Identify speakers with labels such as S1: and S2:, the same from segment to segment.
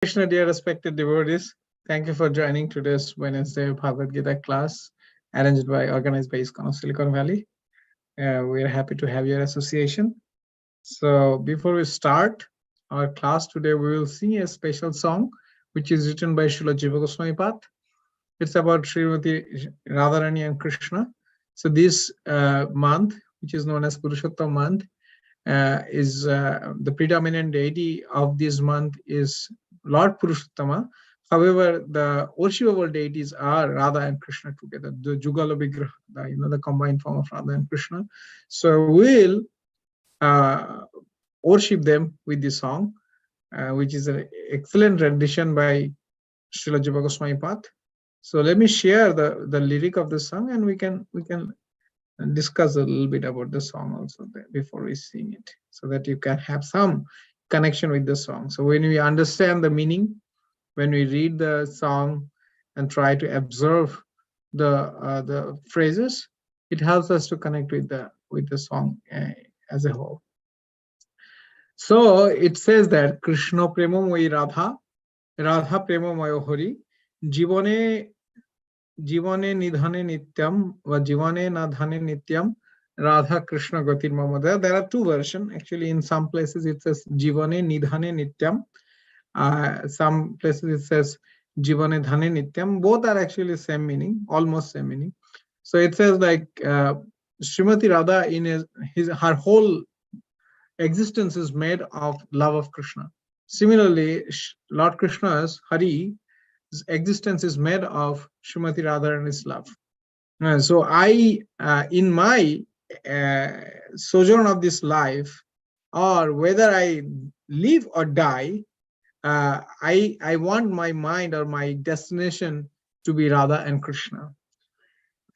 S1: Krishna, dear respected devotees, thank you for joining today's Wednesday Bhagavad Gita class organized by ISKCON of Silicon Valley. We are happy to have your association. So before we start our class today, we will sing a special song which is written by Srila Jiva Goswami Path. It's about Srimati Radharani and Krishna. So this month, which is known as Purushottam month, is the predominant deity of this month is Lord Purushottama. However, the worshipable deities are Radha and Krishna together, the Jugala Vigraha, the combined form of Radha and Krishna. So we'll worship them with this song, which is an excellent rendition by Srila Jiva Goswami Path. So let me share the lyric of the song, and we can discuss a little bit about the song also before we sing it, so that you can have some connection with the song. So when we understand the meaning, when we read the song and try to observe the phrases, it helps us to connect with the song as a whole. So it says that Krishna premo moi Radha, Radha premo moyo Hari, Jivane nidhane nityam va jivane nadhane nityam Radha Krishna gatir mama. There are two versions actually. In some places it says jivane nidhane nityam, some places it says jivane dhane nityam. Both are actually same meaning, almost same meaning. So it says like Srimati Radha in her whole existence is made of love of Krishna. Similarly, Lord Krishna's Hari existence is made of Srimati Radharani's love. So I, in my sojourn of this life, or whether I live or die, I want my mind or my destination to be Radha and Krishna.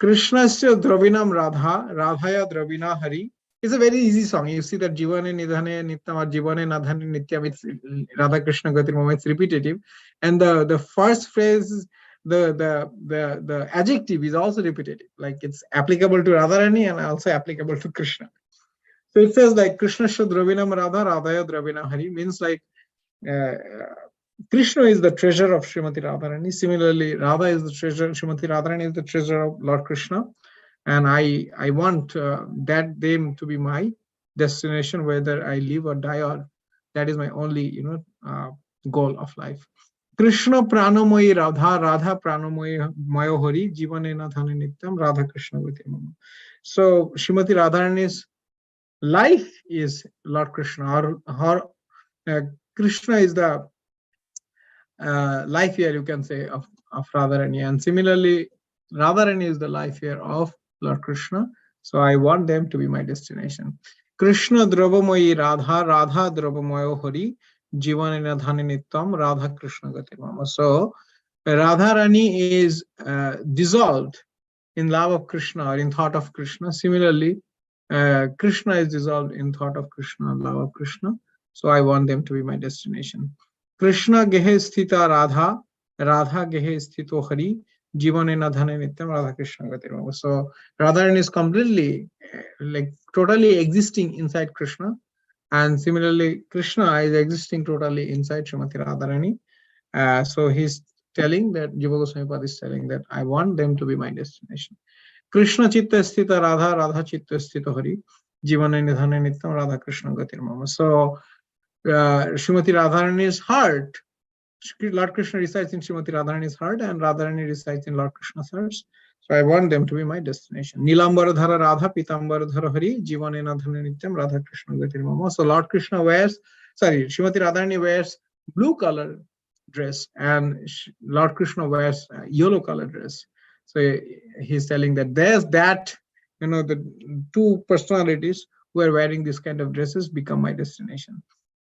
S1: Krishnasya Dravinam Radha, Radhaya Dravina Hari. It's a very easy song. You see that Jivane Nidhane Nityam or Jivane Nadhane Nityam, it's Radha Krishna Gatir Mama, it's repetitive. And the first phrase, the adjective is also repetitive. Like it's applicable to Radharani and also applicable to Krishna. So it says like Krishna Dravinam Radha, Radhaya Dravina Hari, means like Krishna is the treasure of Srimati Radharani. Similarly, Radha is the treasure, Srimati Radharani is the treasure of Lord Krishna. And I want that them to be my destination, whether I live or die, or that is my only goal of life. Krishna pranamoyi Radha, Radha pranamoyi Mayohari, Jivane Nadhane Nityam, Radha Krishna Gatir Mama. So Srimati Radharani's life is Lord Krishna, or Krishna is the life year, you can say, of Radharani, and similarly Radharani is the life year of Lord Krishna. So I want them to be my destination. Krishna Dravamoyi Radha, Radha Dravamoyo Hari, Jivane Nadhane Nityam, Radha Krishna Gatir Mama. So Radharani is dissolved in love of Krishna or in thought of Krishna. Similarly, Krishna is dissolved in thought of Krishna, love of Krishna. So I want them to be my destination. Krishna Gehe Sthita Radha, Radha Gehe Sthito Hari, Jivane Nadhane Nityam, Radha Krishna Gatir Mama. So Radharani is completely, like totally existing inside Krishna. And similarly, Krishna is existing totally inside Srimati Radharani. So he's telling that, Jiva Goswami Pad is telling that I want them to be my destination. Krishna Chitta Sthita Radha, Radha Chitta Sthita Hari, Jivane Nidhane Nityam, Radha Krishna Gatir Mama. So Srimati Radharani's heart, Lord Krishna resides in Srimati Radharani's heart, and Radharani resides in Lord Krishna's heart. So I want them to be my destination. Nilambaradhara Radha, Pitambaradhara Hari, Jivane Nadhane Nityam, Radha Krishna Gatir Mama. So Lord Krishna Srimati Radharani wears blue color dress, and Lord Krishna wears yellow color dress. So he's telling that there's that, the two personalities who are wearing this kind of dresses become my destination.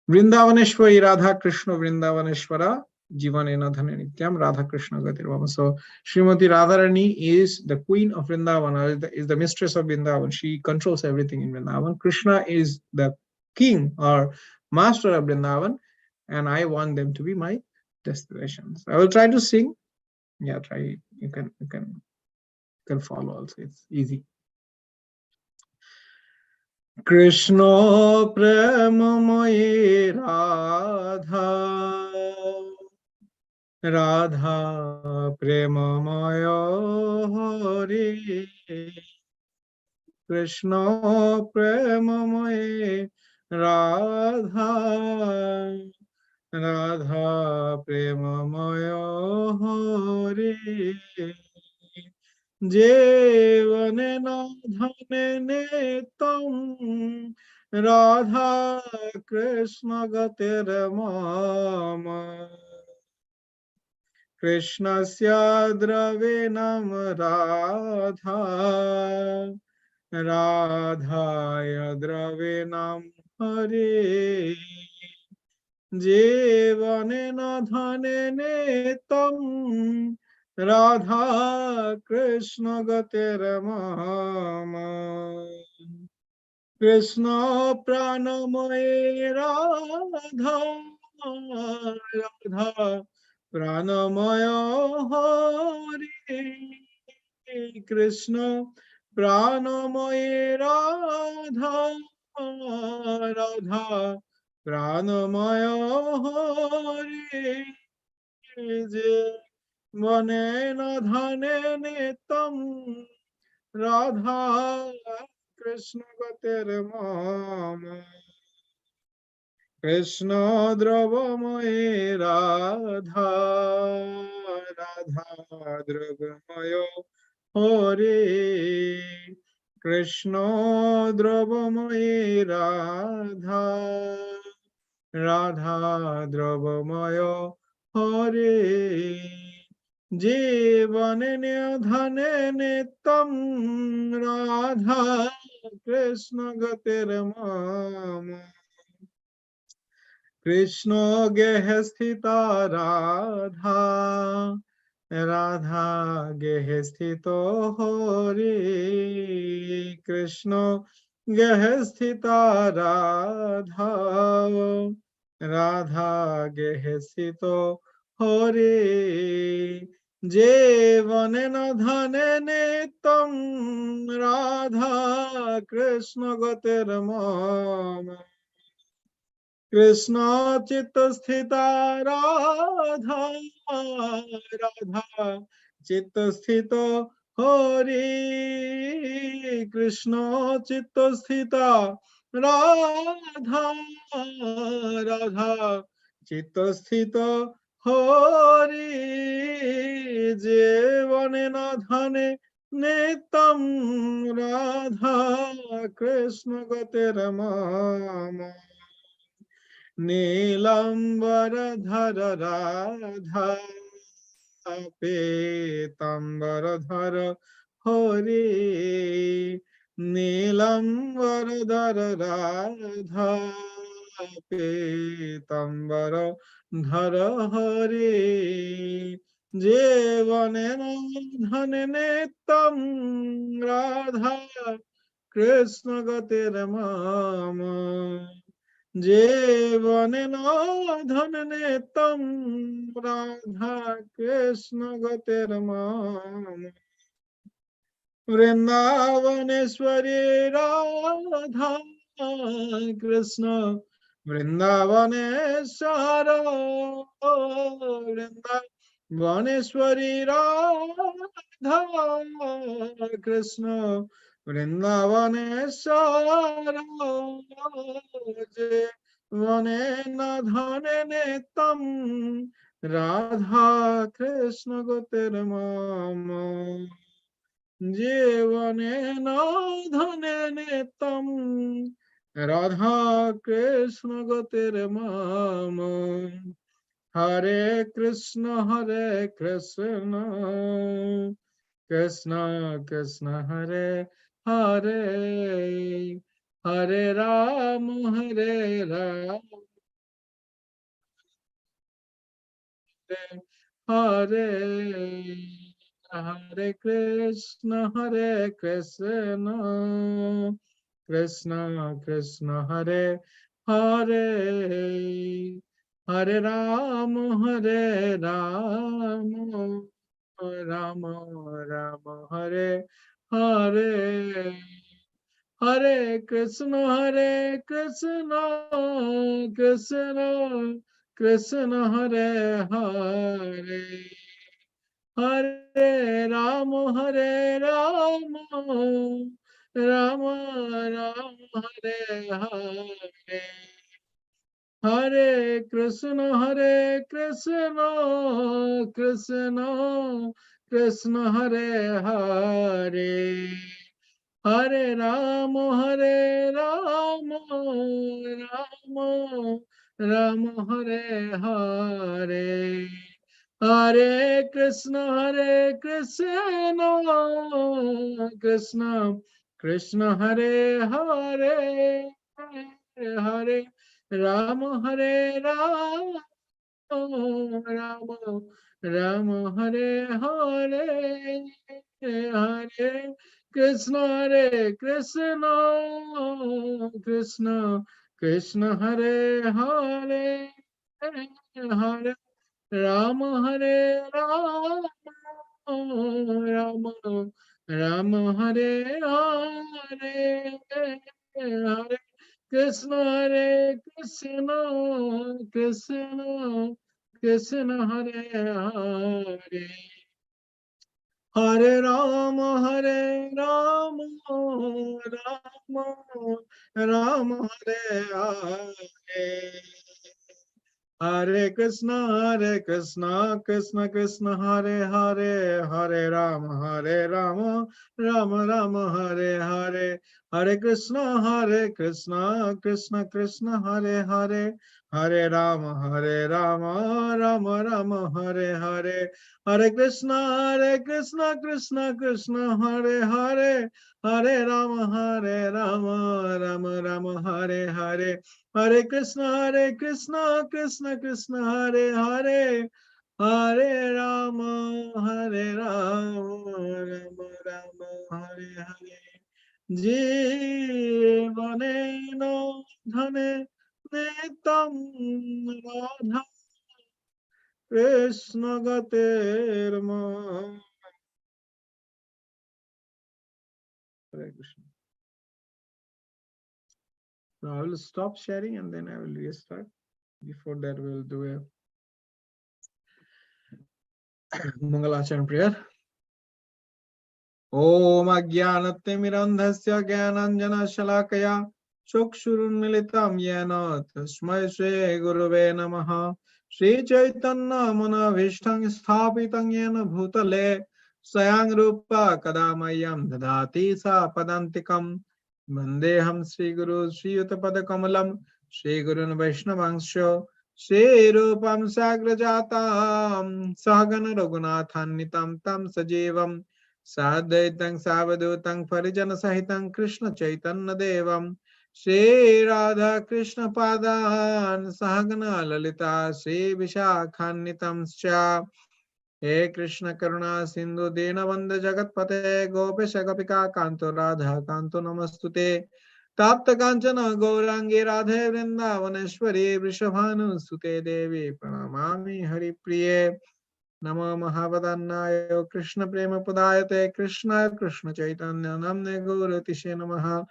S1: Vrindavaneshwari Radha Krishna Vrindavaneshwara, Jivane Nadhane Nityam, Radha Krishna Gatir Mama. So Srimati Radharani is the queen of Vrindavan, is the mistress of Vrindavan. She controls everything in Vrindavan. Krishna is the king or master of Vrindavan, and I want them to be my destination. So I will try to sing. Yeah, try. You can follow also. It's easy. Krishna premamoyi Radha, Radha প্রেমময় হরে কৃষ্ণ প্রেমময় রাধা রাধা প্রেমময় হরে জীবনে ধনে নেতম রাধা কৃষ্ণ গতির মম কৃষ্ণস্য দ্রবিণম রাধা রাধায় দ্রবিণম হরে জীবনে ধনে নেতম রাধা কৃষ্ণ গতির মম কৃষ্ণ প্রাণময়ে রাধা রাধা প্রাণময় হরে কৃষ্ণ প্রাণময়ে রাধা রাধা প্রাণময় হরে যে মনে ধনে নিতম রাধা কৃষ্ণ গতির মম কৃষ্ণ দ্রবময় রাধা রাধা দ্রবময় হরে কৃষ্ণ দ্রবময় রাধা রাধা দ্রবময় হরে জীবনে ধনে নিতম রাধা কৃষ্ণ গতির মম কৃষ্ণ গেহে স্থিতা রাধা রাধা গেহে স্থিত হরে কৃষ্ণ গেহে স্থিতা রাধা রাধা গেহে স্থিত হরে জীবনে ধনে নিতম রাধা কৃষ্ণ গতির মম কৃষ্ণ চিত্ত স্থিতা রাধা রাধা চিত্ত স্থিত হরি কৃষ্ণ চিত্ত স্থিতা রাধা রাধা চিত্ত স্থিত হরি জীবনে ধনে নিতম রাধা কৃষ্ণ গতির মম নীলাম্বর ধর রাধা পীতাম্বর ধর হরি নীলাম্বর ধর রাধা পীতাম্বর ধর হরি জীবনে ধনে নিতম রাধা কৃষ্ণ গতির মম জীবনে ধনে নিতম রাধা কৃষ্ণ গতির মম বৃন্দাবনেশ্বরী রাধা কৃষ্ণ বৃন্দাবনেশ্বর বৃন্দাবনেশ্বরী রাধা কৃষ্ণ বৃন্দাবনেশ্বর জীবনে ধনে নিতম রাধা কৃষ্ণ গতির মম জীবনে ধনে নিতম রাধা কৃষ্ণ গতির মম হরে Krishna Krishna Krishna Hare Hare Hare Ram Hare Hare Krishna Krishna Krishna Hare Hare Hare Ram Ram Ram Ram Hare Hare Hare Krishna Krishna Krishna Krishna Hare Hare Hare Rama, Hare Rama, Rama Rama, Hare Hare. Hare Krishna, Krishna Krishna, Hare Hare. Hare Rama, Rama Rama, Hare Hare. Hare Krishna, Krishna Krishna, Hare Hare. Hare Rama, Rama Rama, Hare Hare. Hare Krishna, Krishna Krishna, Hare Hare. Hare Rama, Rama Rama, Hare Hare. Hare Krishna, Krishna Krishna, Hare Hare. Hare Rama, Rama Rama, Hare Hare. Hare Krishna, Krishna Krishna, Hare Hare. Hare Rama, Rama Hare Hare. Hare Krishna, Krishna Krishna, Hare Hare. Hare Rama, Rama Hare Hare. Hare Krishna, Krishna Krishna, Hare Hare. Hare Rama, Rama Hare Hare. Hare Krishna, Krishna Krishna, Hare Hare. Hare Rama, Rama Hare Hare. Jeevane dhane netam radha Krishna gaterma. Hare Krishna. So I will stop sharing and then I will restart. Before that, we will do a Mangalachan prayer. Om Ajnanatimirandhasya Jnananjana Shalakaya Chukshurunmilitam Yena Tasmai Shri Gurave Namaha. Shri Chaitanya Manavishtam Sthapitam Yena Bhutale Sayang Rupa Kadamayam Dadati Sa Padantikam Vandeham Sri Guru Sri Yuttapada Kamalam Sri Gurun Vaishnavangsho Shri Rupam Sagrajatam Sahagana Raghunathan Tam Sajevam Sadaitam Savadutam Parijana Sahitam Krishna Chaitanya Devam Shri Radha Krishna Padan Sahagana Lalita Shri Vishakhannitam Scha He Krishna Karuna Sindhu Dinavanda Jagatpate Gopesha Gopika Kanto Radha Kanto Namastute Tapta Kanchana Gaurangi Radhe Vrindavaneshwari Vrishabhanu Sute Devi Pranamami Hari Priye Namo Mahavadannaya Krishna Prema Padayate Krishna Krishna Chaitanya Namne Gauratise Namaha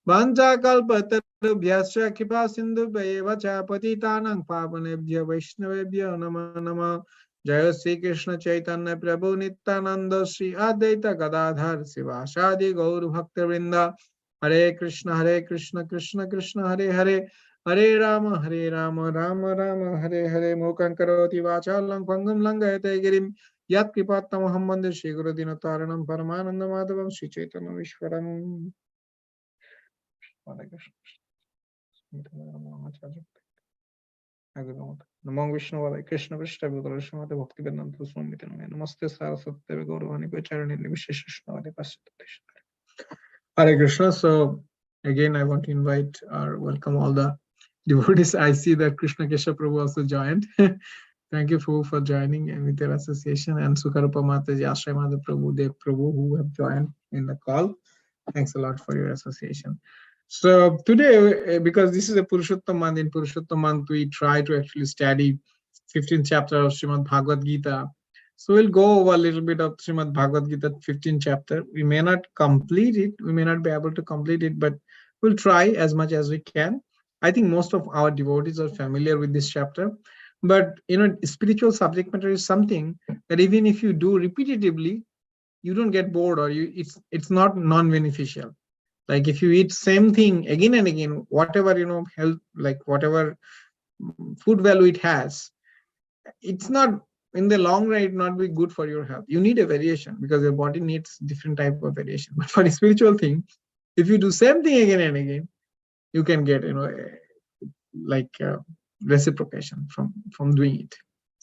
S1: Vancha Kalpatarubhyasya Kripa Sindhubhaya Vacha Patitanang Pavanebhya Vaishnavebhya Nama Nama Jaya Sri Krishna Chaitanya Prabhu Nityananda Sri Advaita Gadadhar Sivasadi Gaur Bhakta Hare Krishna Krishna Krishna Hare Hare Hare Rama, Rama Rama, Hare Hare Mukhaṁ karoti vācālaṁ pangam langayate girim yat kripattamahamं vande Shri Guru Dinataranam Paramananda Madhavam Shri Chaitanya Vishwaram. Hare Krishna. Namo Vishnu Vada Krishna Krishna Bhutala Bhakti Vedanta Swami Namaste Saraswati Gauravani Pacharani Visheshna Hare Krishna. So again, I want to invite or welcome all the devotees. I see that Krishna Kesha Prabhu also joined. Thank you for joining and with your association, and Sukarupa Mataji, Ashray Madhav Prabhu, Dev Prabhu, who have joined in the call. Thanks a lot for your association. So today, because this is a Purushottam month, in Purushottam month, we try to actually study 15th chapter of Srimad Bhagavad Gita. So we'll go over a little bit of Srimad Bhagavad Gita 15th chapter. We may not complete it, we may not be able to complete it, but we'll try as much as we can. I think most of our devotees are familiar with this chapter, but spiritual subject matter is something that even if you do repetitively, you don't get bored, or it's not non-beneficial. Like if you eat same thing again and again, whatever health, like whatever food value it has, it's not, in the long run, it not be good for your health. You need a variation because your body needs different type of variation. But for a spiritual thing, if you do same thing again and again, you can get like reciprocation from doing it,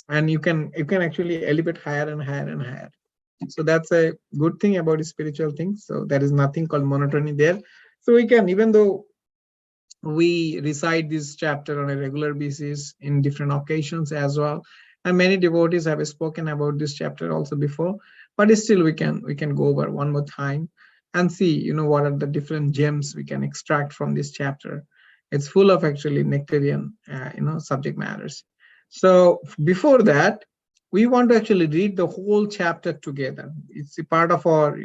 S1: and you can actually elevate higher and higher and higher. So that's a good thing about spiritual things. So there is nothing called monotony there. So we can, even though we recite this chapter on a regular basis in different occasions as well, and many devotees have spoken about this chapter also before, but still we can go over one more time and see what are the different gems we can extract from this chapter. It's full of actually nectarian subject matters. So before that, we want to actually read the whole chapter together. It's a part of our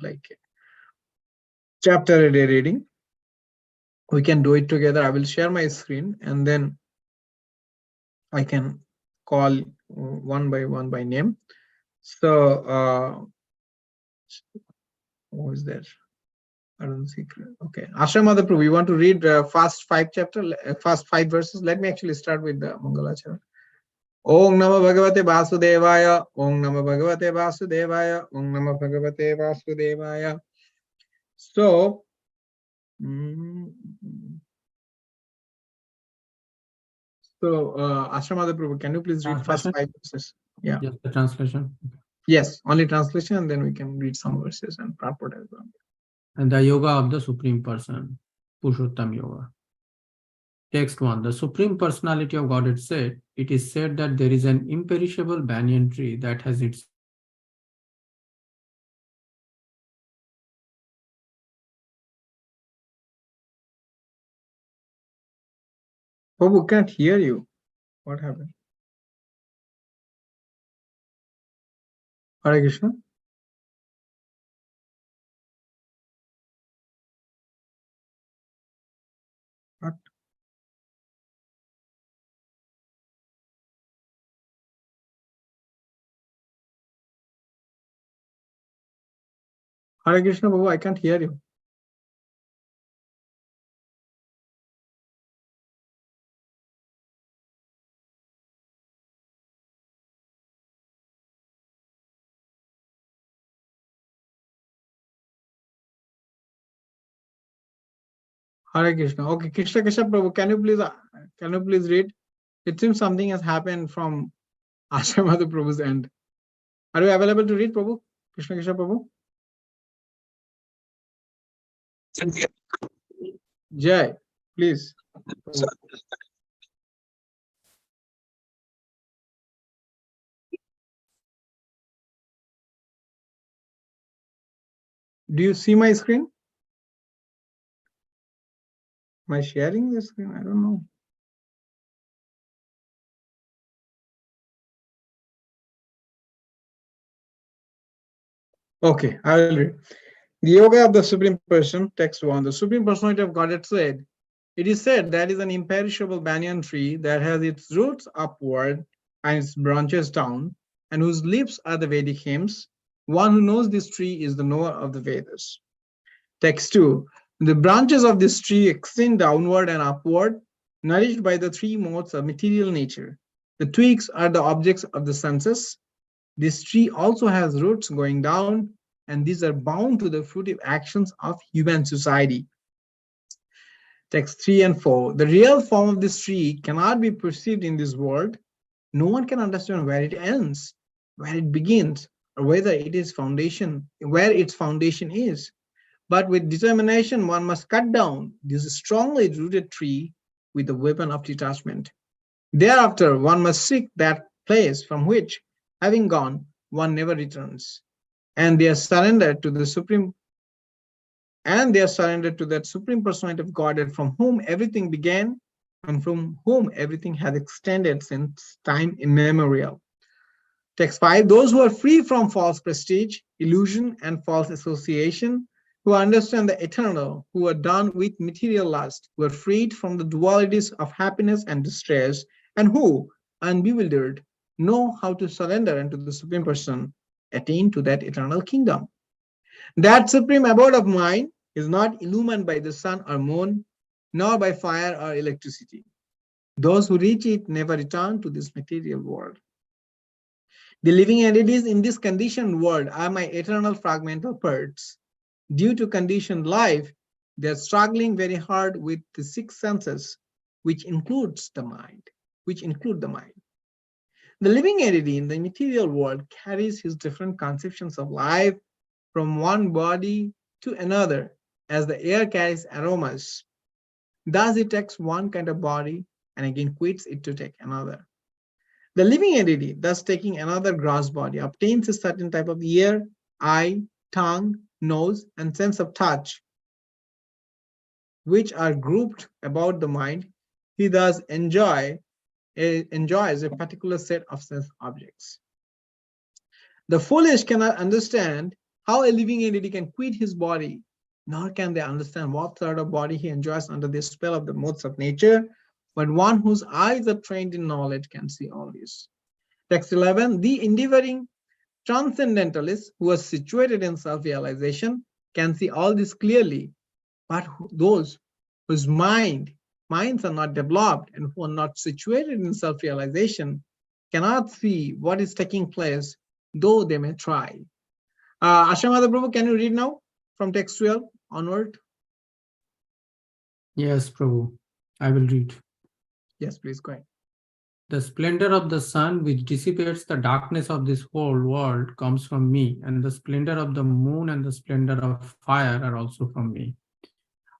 S1: like chapter a day reading. We can do it together. I will share my screen and then I can call one by name. So who is there? I don't see. Okay, Ashramada Prabhu, we want to read first 5 verses. Let me actually start with the Mangalachara. Om Namo Bhagavate Vasudevaya. Om Namo Bhagavate Vasudevaya. Om Namo Bhagavate Vasudevaya. So, Ashramada Prabhu, can you please read first 5 verses? Yeah.
S2: Just the translation.
S1: Yes, only translation, and then we can read some verses and purport as well.
S2: And the yoga of the Supreme Person, Purushottam Yoga. Text 1. The Supreme Personality of Godhead said, it is said that there is an imperishable banyan tree that has its
S1: Prabhu, can't hear you. What happened? Hare Krishna. What? Hare Krishna, Prabhu, I can't hear you. Hare Krishna. Okay, Krishna Prabhu, can you please read? It seems something has happened from Ashramada Prabhu's end. Are you available to read, Prabhu? Krishna Prabhu? Jai, please. Do you see my screen? Am I sharing the screen? I don't know. Okay, I will read. The Yoga of the Supreme Person, text 1. The Supreme Personality of Godhead said, it is said that is an imperishable banyan tree that has its roots upward and its branches down, and whose leaves are the Vedic hymns. One who knows this tree is the knower of the Vedas. Text 2. The branches of this tree extend downward and upward, nourished by the 3 modes of material nature. The twigs are the objects of the senses. This tree also has roots going down, and these are bound to the fruitive actions of human society. Text 3 and 4. The real form of this tree cannot be perceived in this world. No one can understand where it ends, where it begins, or whether it is where its foundation is. But with determination, one must cut down this strongly rooted tree with the weapon of detachment. Thereafter, one must seek that place from which, having gone, one never returns. And they are surrendered to that Supreme Personality of Godhead, from whom everything began and from whom everything has extended since time immemorial. Text 5. Those who are free from false prestige, illusion, and false association, who understand the eternal, who are done with material lust, who are freed from the dualities of happiness and distress, and who, unbewildered, know how to surrender unto the Supreme Person, attain to that eternal kingdom. That supreme abode of mind is not illumined by the sun or moon, nor by fire or electricity. Those who reach it never return to this material world. The living entities in this conditioned world are my eternal fragmental parts. Due to conditioned life, they are struggling very hard with the six senses, which includes the mind, which include the mind. The living entity in the material world carries his different conceptions of life from one body to another, as the air carries aromas. Thus, it takes one kind of body and again quits it to take another. The living entity, thus taking another gross body, obtains a certain type of ear, eye, tongue, nose, and sense of touch, which are grouped about the mind. He thus enjoys a particular set of sense objects. The foolish cannot understand how a living entity can quit his body, nor can they understand what sort of body he enjoys under the spell of the modes of nature. But one whose eyes are trained in knowledge can see all this. Text 11, the endeavoring transcendentalist who is situated in self-realization can see all this clearly, but those whose minds are not developed and who are not situated in self-realization cannot see what is taking place, though they may try. Ashamada Prabhu, can you read now from text 12 onward?
S2: Yes, Prabhu, I will read.
S1: Yes, please go ahead.
S2: The splendor of the sun, which dissipates the darkness of this whole world, comes from me, and the splendor of the moon and the splendor of fire are also from me.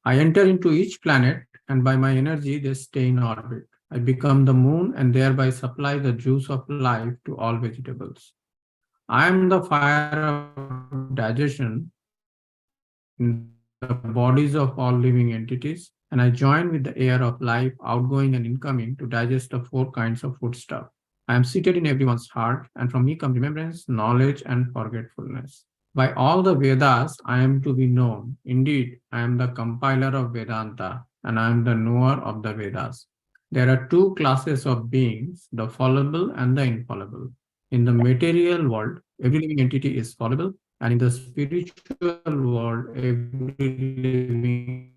S2: I enter into each planet, and by my energy, they stay in orbit. I become the moon and thereby supply the juice of life to all vegetables. I am the fire of digestion in the bodies of all living entities, and I join with the air of life, outgoing and incoming, to digest the four kinds of foodstuff. I am seated in everyone's heart, and from me come remembrance, knowledge, and forgetfulness. By all the Vedas, I am to be known. Indeed, I am the compiler of Vedanta, and I am the knower of the Vedas. There are two classes of beings, the fallible and the infallible. In the material world, every living entity is fallible, and in the spiritual world, every living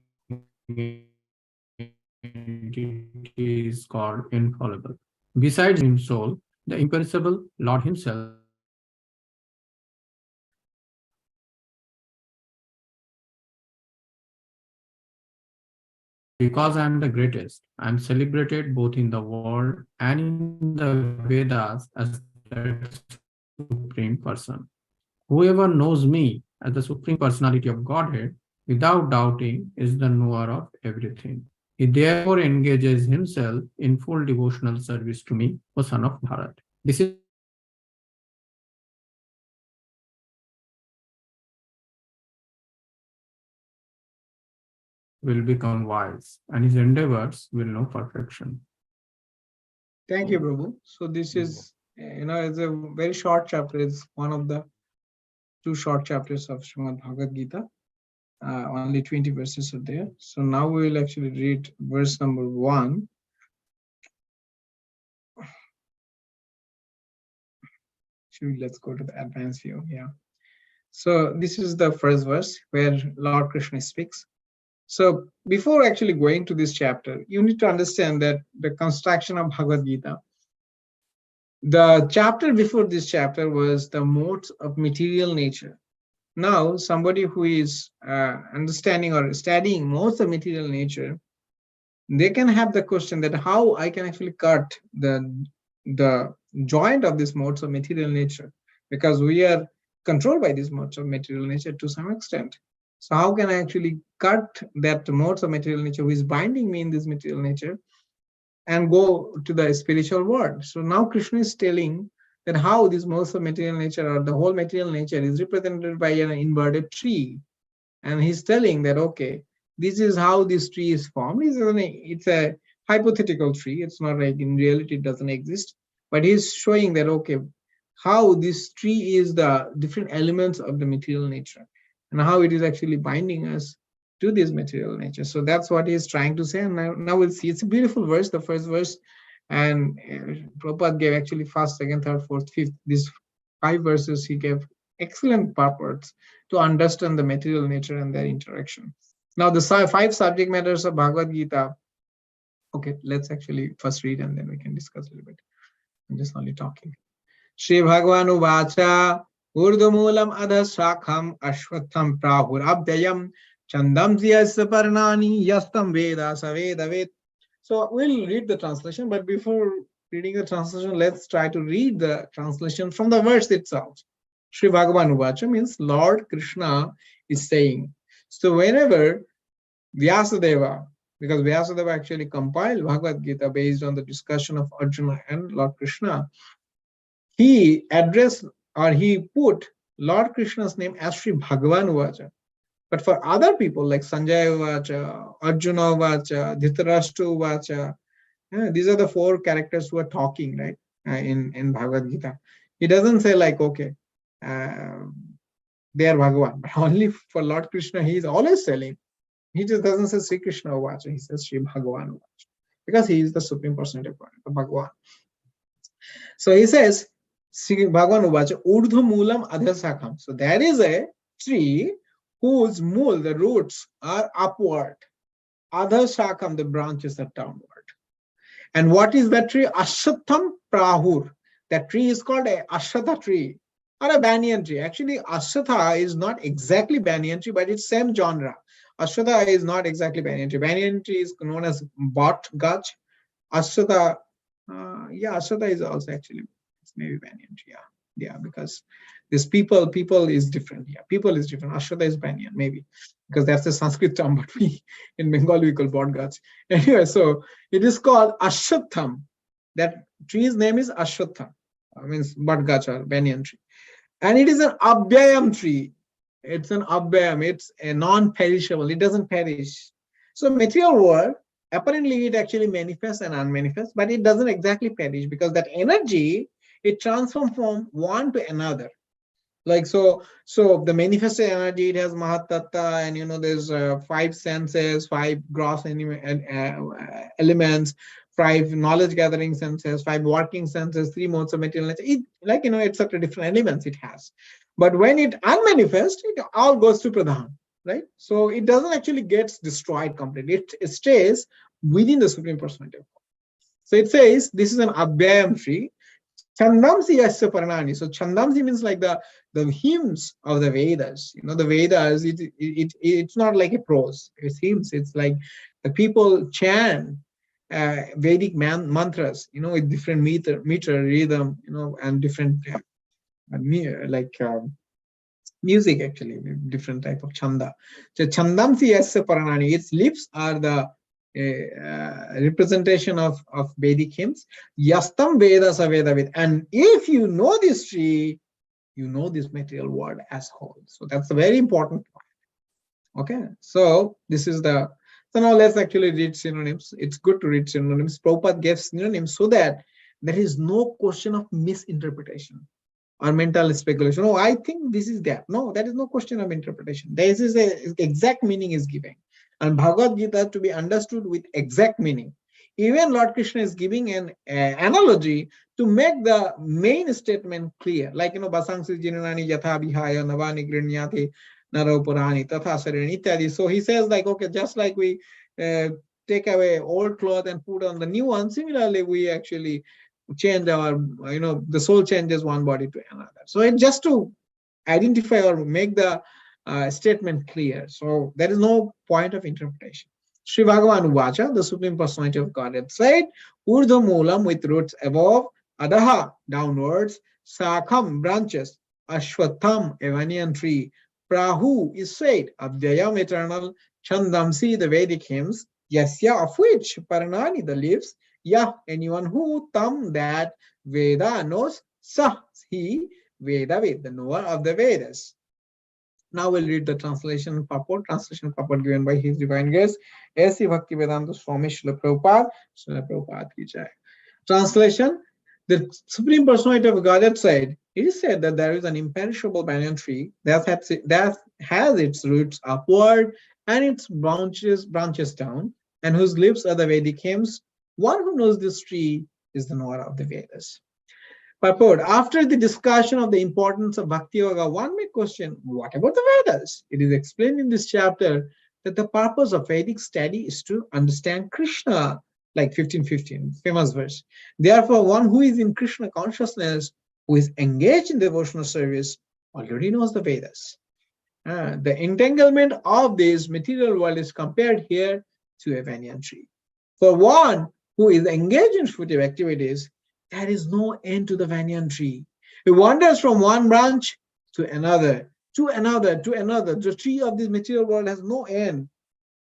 S2: entity is called infallible. Besides the Supreme Soul, the imperishable Lord Himself is the greatest. I am celebrated both in the world and in the Vedas. Because I am the greatest, I am celebrated both in the world and in the Vedas as that Supreme Person. Whoever knows me as the Supreme Personality of Godhead without doubting is the knower of everything. He therefore engages himself in full devotional service to me, O son of Bharat. This is the way in which the foolish man will become wise, and his endeavors will no perfection.
S1: Thank you, Prabhu. So this is, it's a very short chapter. It's one of the two short chapters of Srimad Bhagavad Gita. Only 20 verses are there. So now we will actually read verse number 1. Let's go to the advanced view. Yeah. So this is the first verse where Lord Krishna speaks. So before actually going to this chapter, you need to understand that the construction of Bhagavad Gita, the chapter before this chapter was the modes of material nature. Now, somebody who is understanding or studying modes of material nature, they can have the question that how I can actually cut the joint of these modes of material nature, because we are controlled by these modes of material nature to some extent. So how can I actually cut that modes of material nature which is binding me in this material nature and go to the spiritual world? So now Krishna is telling that how this modes of material nature or the whole material nature is represented by an inverted tree. And he's telling that, okay, this is how this tree is formed. It's a hypothetical tree. It's not like in reality it doesn't exist. But he's showing that, okay, how this tree is the different elements of the material nature and how it is actually binding us to this material nature. So that's what he's trying to say. And now we'll see. It's a beautiful verse, the first verse. And Prabhupada gave actually first, second, third, fourth, fifth, these 5 verses he gave excellent purports to understand the material nature and their interaction. Now the 5 subject matters of Bhagavad Gita. Okay, let's actually first read and then we can discuss a little bit. I'm just only talking. Shri Bhagavan Uvacha Urdhumulam Adhasakham Ashwatham Prahurabhyayam Chandam Ziyasya Parnani Yastam Veda Saveda Ved. So we'll read the translation, but before reading the translation, let's try to read the translation from the verse itself. Shri Bhagavan Uvacha means Lord Krishna is saying. So whenever Vyasadeva, because Vyasadeva actually compiled Bhagavad Gita based on the discussion of Arjuna and Lord Krishna, he addressed or he put Lord Krishna's name as Shri Bhagavan Uvacha. But for other people like Sanjaya Uvacha, Arjuna Uvacha, Dhritarashtra Uvacha, these are the 4 characters who are talking, right, in Bhagavad Gita. He doesn't say like, okay, they are Bhagavan, but only for Lord Krishna, he is always telling. He just doesn't say Sri Krishna Uvacha, he says Shri Bhagavan Uvacha, because he is the Supreme Personality of God, the Bhagavan. So he says, Sri Bhagavan Uvacha, Urdhva Moolam Adhasakham. So there is a tree whose mool, the roots, are upward. Adhasakham, the branches are downward. And what is that tree? Ashwatham Prahur. That tree is called a Ashwatha tree or a banyan tree. Actually, Ashwatha is not exactly banyan tree, but it's same genre. Ashwatha is not exactly banyan tree. Banyan tree is known as Bot Gach. Ashwatha, Ashwatha is also actually, it's maybe banyan tree. Yeah, because this people is different. Yeah, people is different. Ashwatha is banyan, maybe, because that's the Sanskrit term, but we in Bengali we call Bodgach. Anyway, so it is called Ashwatham. That tree's name is Ashwatham, means Bodgach or banyan tree. And it is an Abhyayam tree. It's an Abhyayam, it's a non-perishable, it doesn't perish. So material world, apparently it actually manifests and unmanifests, but it doesn't exactly perish because that energy, it transforms from one to another. Like so the manifested energy, it has Mahatatta, and there's 5 senses, 5 gross elements, 5 knowledge gathering senses, 5 working senses, 3 modes of material nature. It's up to different elements it has. But when it unmanifests, it all goes to Pradhan, right? So it doesn't actually get destroyed completely. It stays within the Supreme Personality of God. So it says this is an Abhyayam tree. Chandamsi Yasya Paranani. So Chandamsi means like the hymns of the Vedas. The Vedas, it's not like a prose. It's hymns. It's like the people chant Vedic mantras, with different meter, rhythm, and different music actually, different type of chanda. So Chandamsi Yasya Paranani. Its lips are the representation of Vedic hymns. Yastam Veda Saveda Ved. And if you know this tree, you know this material world as whole. So that's a very important point. Okay, so this is so now let's actually read synonyms. It's good to read synonyms. Prabhupada gave synonyms so that there is no question of misinterpretation or mental speculation. Oh, I think this is that. No, that is no question of interpretation. There is a exact meaning is given. And Bhagavad Gita to be understood with exact meaning. Even Lord Krishna is giving an analogy to make the main statement clear. Like, Basangsi Jinanani Yatha Vihaya Navani Grinyati Naro Purani Tatha Sarani Ityadi. So he says, like, okay, just like we take away old cloth and put on the new one, similarly, we actually change our, the soul changes one body to another. So it's just to identify or make the statement clear. So there is no point of interpretation. Sri Bhagavan Uvacha, the Supreme Personality of Godhead, said, Urdhva Moolam, with roots above, Adaha, downwards, Sakham, branches, Ashwatham, a banyan tree, Prahu is said, Abhyayam, eternal, Chandamsi, the Vedic hymns, Yasya, of which, Paranani, the leaves, Yah, anyone who, Tam, that, Veda knows, Sah, he, Veda Ved, the knower of the Vedas. Now we'll read the translation purport given by His Divine Grace, A.C. Bhaktivedanta Swami Srila Prabhupada ki jai. Translation: the Supreme Personality of Godhead said, it is said that there is an imperishable banyan tree that has its roots upward and its branches down, and whose leaves are the Vedic hymns. One who knows this tree is the knower of the Vedas. Purport. After the discussion of the importance of Bhakti Yoga, one may question, what about the Vedas? It is explained in this chapter that the purpose of Vedic study is to understand Krishna, like 15:15, famous verse. Therefore, one who is in Krishna consciousness, who is engaged in devotional service, already knows the Vedas. The entanglement of this material world is compared here to a banyan tree. For one who is engaged in fruitive activities, there is no end to the banyan tree. It wanders from one branch to another, to another, to another. The tree of this material world has no end.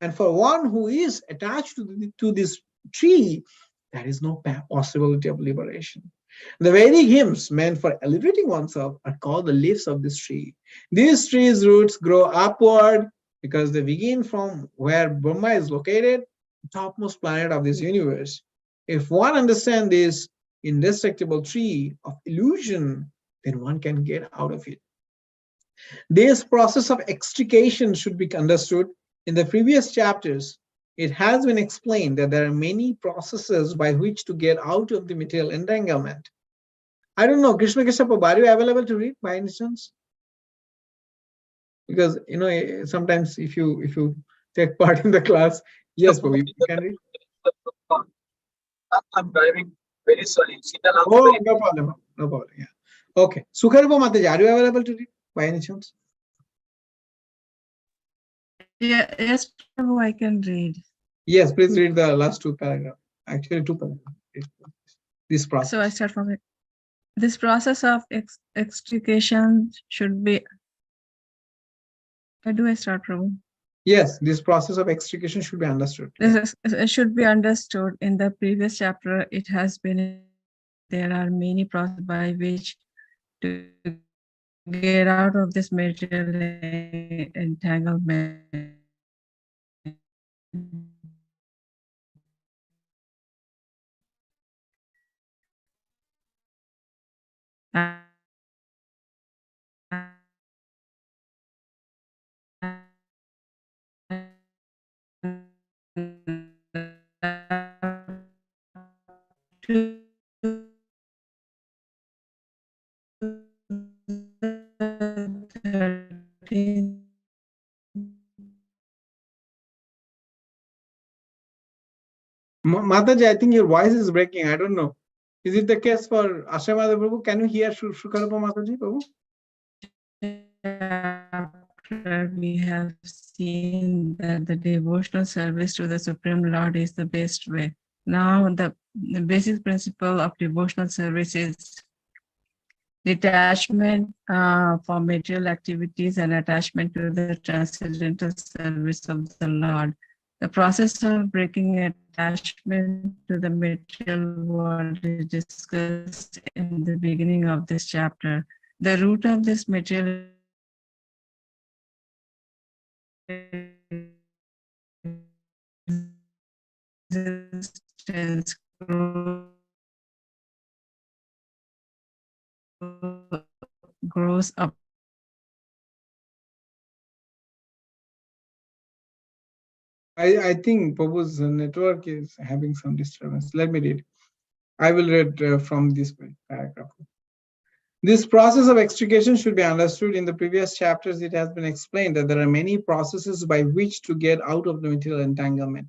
S1: And for one who is attached to this tree, there is no possibility of liberation. The Vedic hymns meant for elevating oneself are called the leaves of this tree. These trees' roots grow upward because they begin from where Brahma is located, the topmost planet of this universe. If one understands this indestructible tree of illusion, then one can get out of it. This process of extrication should be understood. In the previous chapters, it has been explained that there are many processes by which to get out of the material entanglement. I don't know, Krishna Keshapa, are you available to read by any chance? Because sometimes if you take part in the class, yes, but we can read.
S3: I'm driving. Very sorry.
S1: Oh, no problem. No problem. Yeah. Okay. Sukharpa Mataji, are you available to read by any chance?
S4: Yeah, yes, Prabhu, I can read.
S1: Yes, please read the last two paragraphs. Actually, two paragraphs. This process.
S4: So I start from it. This process of extrication should be. Where do I start, Prabhu?
S1: Yes, this process of extrication should be understood.
S4: This should be understood. In the previous chapter, it has been there are many processes by which to get out of this material entanglement.
S1: Mataji, I think your voice is breaking. I don't know. Is it the case for Ashamada Prabhu? Can you hear Shukarapa Mataji, Prabhu?
S4: We have seen that the devotional service to the Supreme Lord is the best way. Now, the basic principle of devotional service is detachment from material activities and attachment to the transcendental service of the Lord. The process of breaking attachment to the material world is discussed in the beginning of this chapter. The root of this material existence grows up.
S1: I think Prabhu's network is having some disturbance. Let me read. I will read from this paragraph. This process of extrication should be understood. In the previous chapters, it has been explained that there are many processes by which to get out of the material entanglement.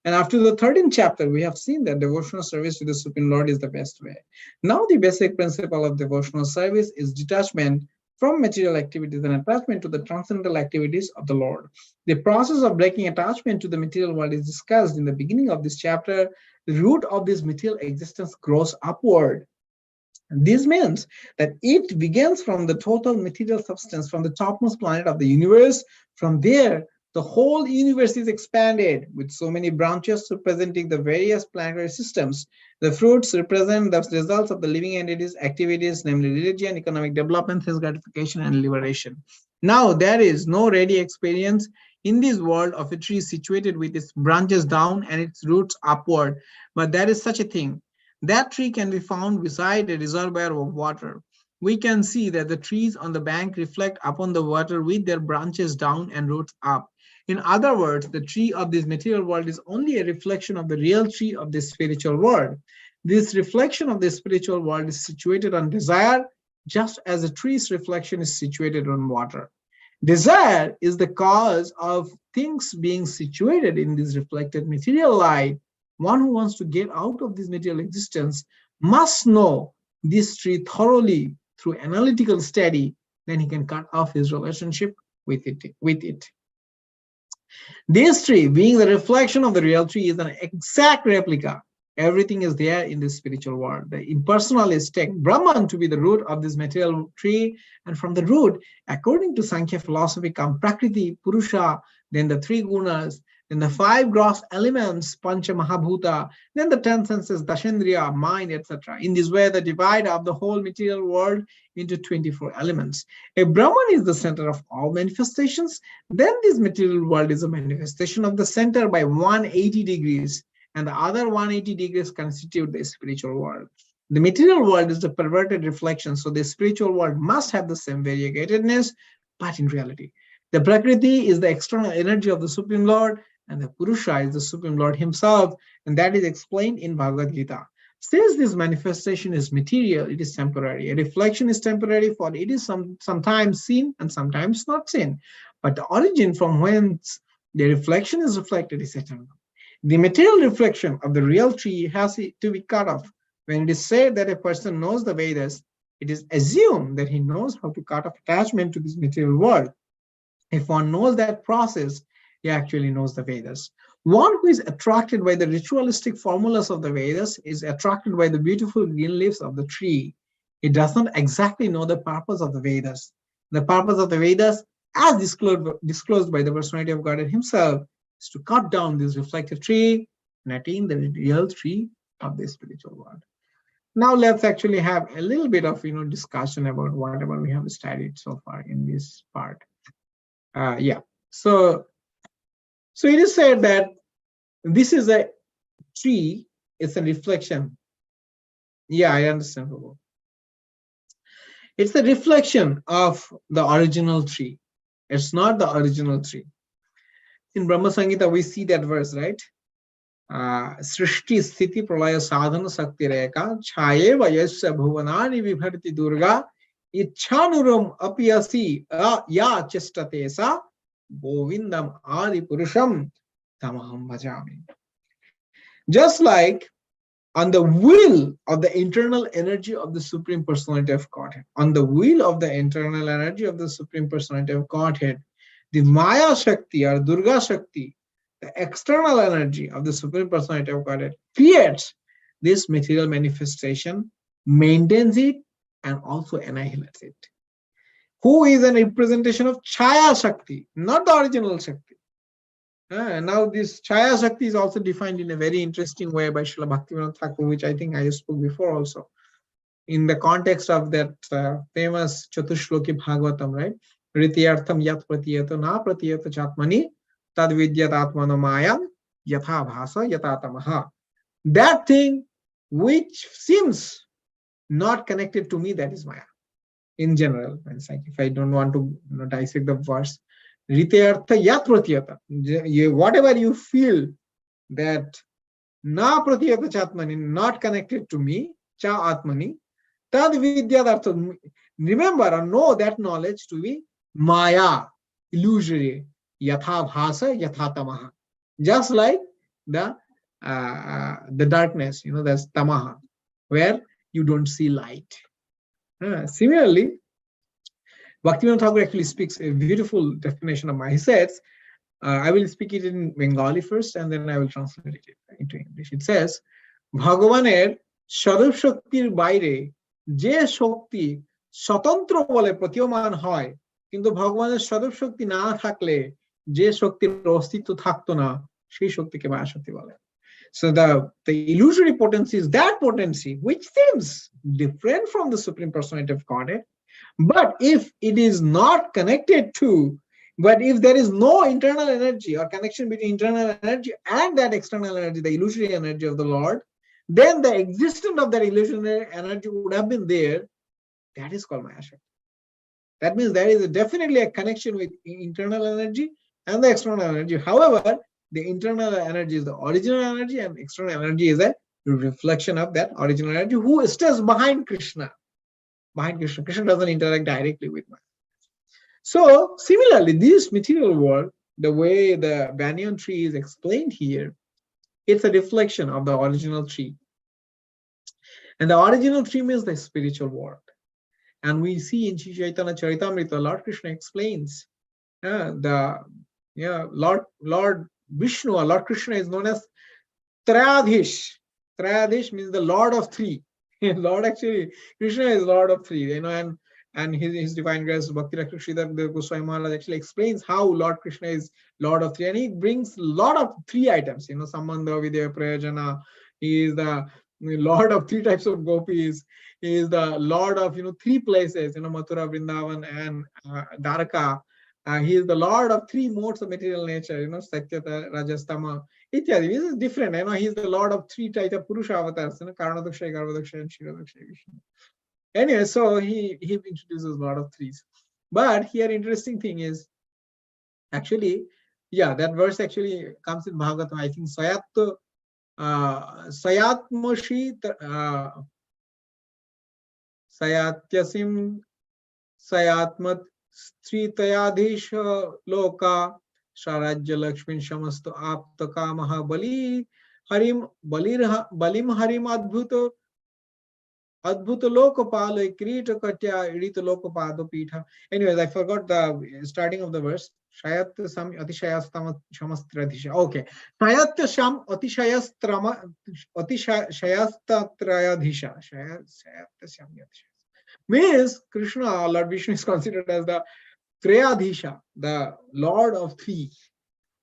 S1: And after the 13th chapter, we have seen that devotional service to the Supreme Lord is the best way. Now, the basic principle of devotional service is detachment from material activities and attachment to the transcendental activities of the Lord. The process of breaking attachment to the material world is discussed in the beginning of this chapter. The root of this material existence grows upward. This means that it begins from the total material substance, from the topmost planet of the universe. From there, the whole universe is expanded with so many branches representing the various planetary systems. The fruits represent the results of the living entities' activities, namely religion, economic development, sense gratification, and liberation. Now, there is no ready experience in this world of a tree situated with its branches down and its roots upward, but there is such a thing. That tree can be found beside a reservoir of water. We can see that the trees on the bank reflect upon the water with their branches down and roots up. In other words, the tree of this material world is only a reflection of the real tree of this spiritual world. This reflection of the spiritual world is situated on desire, just as a tree's reflection is situated on water. Desire is the cause of things being situated in this reflected material light. One who wants to get out of this material existence must know this tree thoroughly through analytical study, then he can cut off his relationship with it. This tree, being the reflection of the real tree, is an exact replica. Everything is there in the spiritual world. The impersonalists take Brahman to be the root of this material tree, and from the root, according to Sankhya philosophy, come Prakriti, Purusha, then the three gunas, then the five gross elements, Pancha Mahabhuta, then the 10 senses, Dashendriya, mind, etc. In this way, they divide up the whole material world into 24 elements. If Brahman is the center of all manifestations, then this material world is a manifestation of the center by 180 degrees, and the other 180 degrees constitute the spiritual world. The material world is the perverted reflection, so the spiritual world must have the same variegatedness, but in reality, the Prakriti is the external energy of the Supreme Lord, and the Purusha is the Supreme Lord himself, and that is explained in Bhagavad Gita. Since this manifestation is material, it is temporary. A reflection is temporary, for it is sometimes seen and sometimes not seen. But the origin from whence the reflection is reflected is eternal. The material reflection of the real tree has to be cut off. When it is said that a person knows the Vedas, it is assumed that he knows how to cut off attachment to this material world. If one knows that process, he actually knows the Vedas. One who is attracted by the ritualistic formulas of the Vedas is attracted by the beautiful green leaves of the tree. He does not exactly know the purpose of the Vedas. The purpose of the Vedas, as disclosed by the personality of Godhead himself, is to cut down this reflective tree and attain the real tree of the spiritual world. Now let's actually have a little bit of discussion about whatever we have studied so far in this part. So it is said that this is a tree, it's a reflection. Yeah, I understand. It's a reflection of the original tree. It's not the original tree. In Brahma Samhita, we see that verse, right? Srishti sthiti pralaya sadhana sakti reka chayeva yasya bhuvanani vibharti durga ichhanuram apiyasi ya chestate sa govindam adi purusham tamaham bhajami. Just like on the wheel of the internal energy of the Supreme Personality of Godhead, on the wheel of the internal energy of the Supreme Personality of Godhead, the Maya Shakti or Durga Shakti, the external energy of the Supreme Personality of Godhead, creates this material manifestation, maintains it, and also annihilates it. Who is a representation of Chaya Shakti, not the original Shakti. Now this Chaya Shakti is also defined in a very interesting way by Srila Bhaktivinoda Thakur, which I think I spoke before also, in the context of that famous Chatushloki Bhagavatam, right? Rityartham yat pratiyata na pratiyata chatmani tad vidyat atmano mayam yatha bhasa yatatamaha. That thing which seems not connected to me, that is Maya. In general, if I don't want to dissect the verse, Rityartha yat pratiyata, whatever you feel that na pratiyata chatmani, not connected to me, cha atmani, tad vidyadartha, remember or know that knowledge to be Maya, illusory, yatha bhasa yatha tamaha. Just like the darkness, there's tamaha, where you don't see light. Similarly, Bhaktivinoda Thakur actually speaks a beautiful definition of Maya. He says, I will speak it in Bengali first and then I will translate it into English. It says, Bhagavaner Swarup Shaktir Baire Je Shakti Swatantra bole pratyoman hoy, কিন্তু ভগবানের স্বরূপ শক্তি না থাকলে যে শক্তির অস্তিত্ব থাকতো না সেই শক্তিকে মায়া শক্তি বলে. So the illusory potency is that potency which seems different from the Supreme Personality of Godhead, but if it is not connected to, but if there is no internal energy or connection between internal energy and that external energy, the illusory energy of the Lord, then the existence of that illusory energy would have been there. That is called Maya Shakti. That means there is definitely a connection with internal energy and the external energy. However, the internal energy is the original energy and external energy is a reflection of that original energy who stays behind Krishna. Behind Krishna. Krishna doesn't interact directly with man. So similarly, this material world, the way the banyan tree is explained here, it's a reflection of the original tree. And the original tree means the spiritual world. And we see in Chaitanya Charitamrita, Lord Krishna explains Lord Vishnu or Lord Krishna is known as Trayadhish. Trayadhish means the Lord of three. Lord actually, Krishna is Lord of three, and his divine grace, Bhakti Rakshak Sridhar Goswami Maharaj actually explains how Lord Krishna is Lord of three, and he brings a lot of three items, Sambandha, Vidya, Prayojana. He is the Lord of three types of gopis. He is the Lord of three places, Mathura, Vrindavan, and Dwarka. He is the Lord of three modes of material nature, Satyata, Rajastama, Ityadi. This is different. He is the Lord of three types of Purusha avatars, Karanadakshay, Garbhadakshay, and Shiradakshay, Vishnu. Anyway, so he introduces a lot of threes. But here, interesting thing is, actually, that verse actually comes in Bhagavatam. I think Sayatmoshi Sayatyasim Sayatmat Stritayadhish Loka Sharajya Lakshmin Shamasto Apta Kamaha Bali Harim Balim Harim Adbhuto Adbhuta Lokapala Krita Katya Idita Lokapado Pitha. Anyways, I forgot the starting of the verse. Shayat Sam Atishayastama Shamastradhisha. Okay. Shayat Sham Atishayastatrayadhisha. Shayat Sham means Krishna, Lord Vishnu is considered as the Trayadhisha, the Lord of three.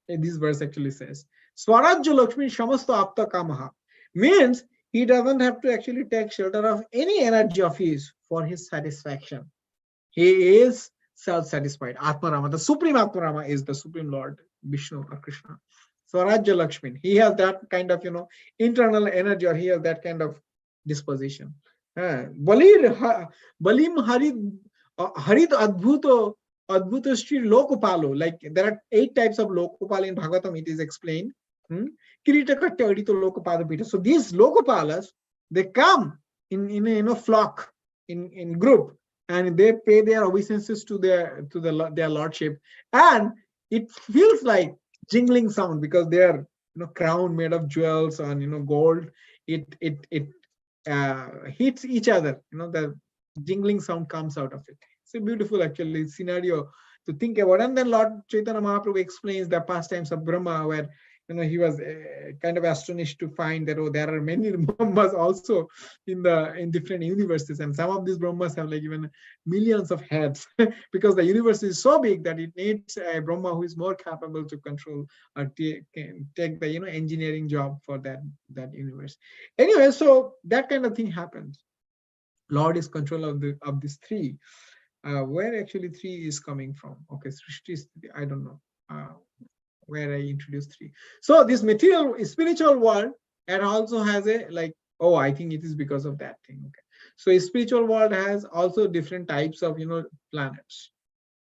S1: This verse actually says. Swarajya Lakshmi Shamasto Apta Kamaha means he doesn't have to actually take shelter of any energy of his for his satisfaction. He is self-satisfied. Atmarama, the supreme Atmarama is the supreme Lord, Vishnu or Krishna. Swarajya Lakshmi. He has that kind of, internal energy, or he has that kind of disposition. Balim Harid Adbhuto Adbhutashri Lokopalo. Like there are 8 types of Lokopala in Bhagavatam, it is explained. So these Lokopalas, they come in a flock, in group, and they pay their obeisances to their lordship, and it feels like jingling sound because they are crown made of jewels and gold. It hits each other. The jingling sound comes out of it. It's a beautiful actually scenario to think about. And then Lord Chaitanya Mahaprabhu explains the pastimes of Brahma, where he was kind of astonished to find that there are many Brahmas also in different universes, and some of these Brahmas have like even millions of heads because the universe is so big that it needs a Brahma who is more capable to control or take the engineering job for that universe. Anyway, so that kind of thing happens. Lord is control of these three. Where actually three is coming from? Okay, Srishti, I don't know. Where I introduced three. So this material spiritual world, and also has a I think it is because of that thing. Okay. So a spiritual world has also different types of planets.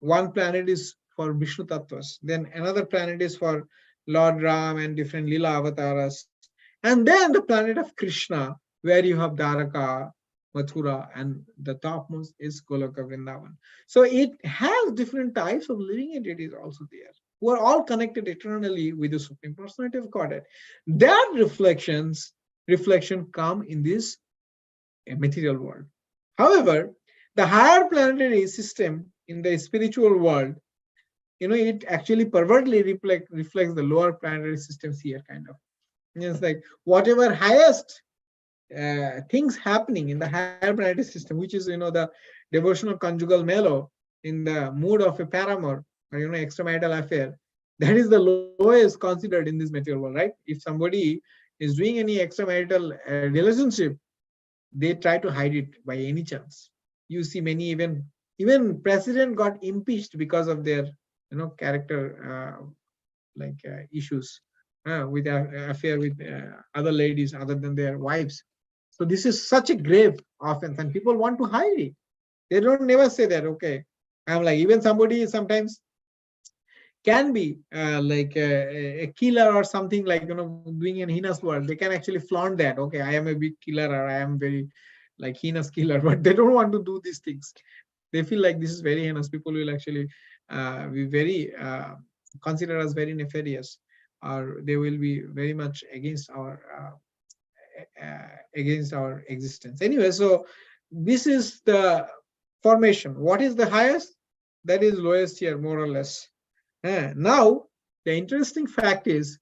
S1: One planet is for Vishnu Tattvas, then another planet is for Lord Ram and different Lila avatars, and then the planet of Krishna, where you have Dwarka, Mathura, and the topmost is Goloka Vrindavan. So it has different types of living entities also there, who are all connected eternally with the Supreme Personality of Godhead. That reflection come in this material world. However, the higher planetary system in the spiritual world, it actually pervertly reflects the lower planetary systems here, kind of. It's like whatever highest things happening in the higher planetary system, which is the devotional conjugal mellow in the mood of a paramour or extramarital affair, that is the lowest considered in this material world, right? If somebody is doing any extramarital relationship, they try to hide it by any chance. You see many even president got impeached because of their character issues with affair with other ladies other than their wives. So this is such a grave offense, and people want to hide it. They don't never say that. Okay, I'm like, even somebody sometimes can be like a killer or something, like, doing an heinous work. They can actually flaunt that. Okay, I am a big killer, or I am very like heinous killer, but they don't want to do these things. They feel like this is very heinous. People will actually be very consider us very nefarious, or they will be very much against our existence. Anyway, so this is the formation. What is the highest? That is lowest here, more or less. Now, the interesting fact is,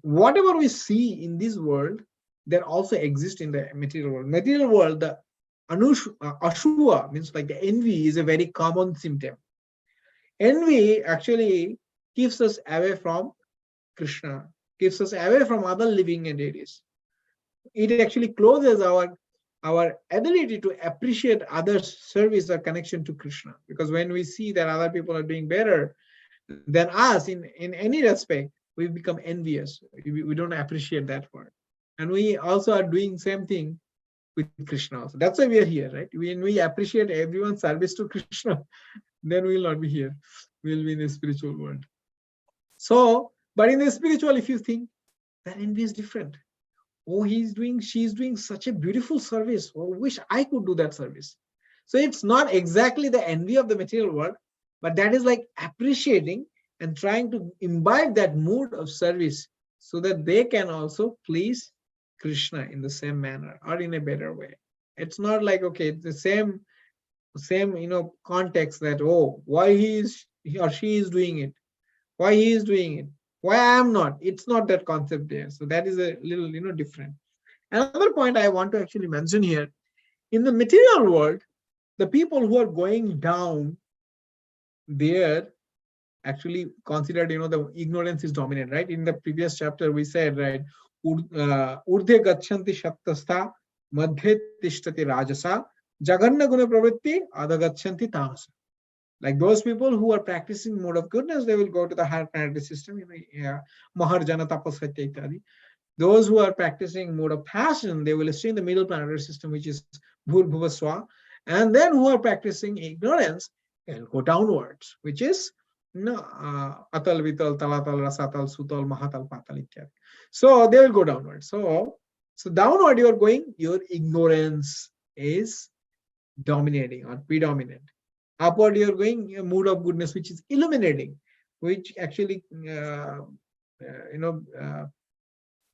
S1: whatever we see in this world, that also exists in the material world. Material world, the ashua means like the envy is a very common symptom. Envy actually keeps us away from Krishna, keeps us away from other living entities. It actually closes our ability to appreciate others' service or connection to Krishna. Because when we see that other people are doing better than us in any respect, we become envious. We don't appreciate that part. And we also are doing same thing with Krishna also. That's why we are here, right? When we appreciate everyone's service to Krishna, then we will not be here. We will be in the spiritual world. So, but in the spiritual, if you think, that envy is different. Oh, she's doing such a beautiful service. Oh, wish I could do that service. So it's not exactly the envy of the material world, but that is like appreciating and trying to imbibe that mood of service so that they can also please Krishna in the same manner or in a better way. It's not like, okay, it's the same context that, oh, why he or she is doing it, why he is doing it, why I am not. It's not that concept there. So that is a little different. Another point I want to actually mention here, in the material world, the people who are going down there actually considered, the ignorance is dominant, right? In the previous chapter we said, right, urdhe gachanti shaktastha madhye tishtati rajasa jaganna guna pravritti adha gachanti tamasa. Like those people who are practicing mode of goodness, they will go to the higher planetary system, maharjana tapasatya ityadi. Those who are practicing mode of passion, they will stay in the middle planetary system, which is bhurbhuvaswa. And then who are practicing ignorance, they'll go downwards, which is atal, vital, talatal, rasatal, sutal, mahatal, patal, ityadi. So they will go downwards. So downward you are going, your ignorance is dominating or predominant. Upward you are going, a mood of goodness, which is illuminating, which actually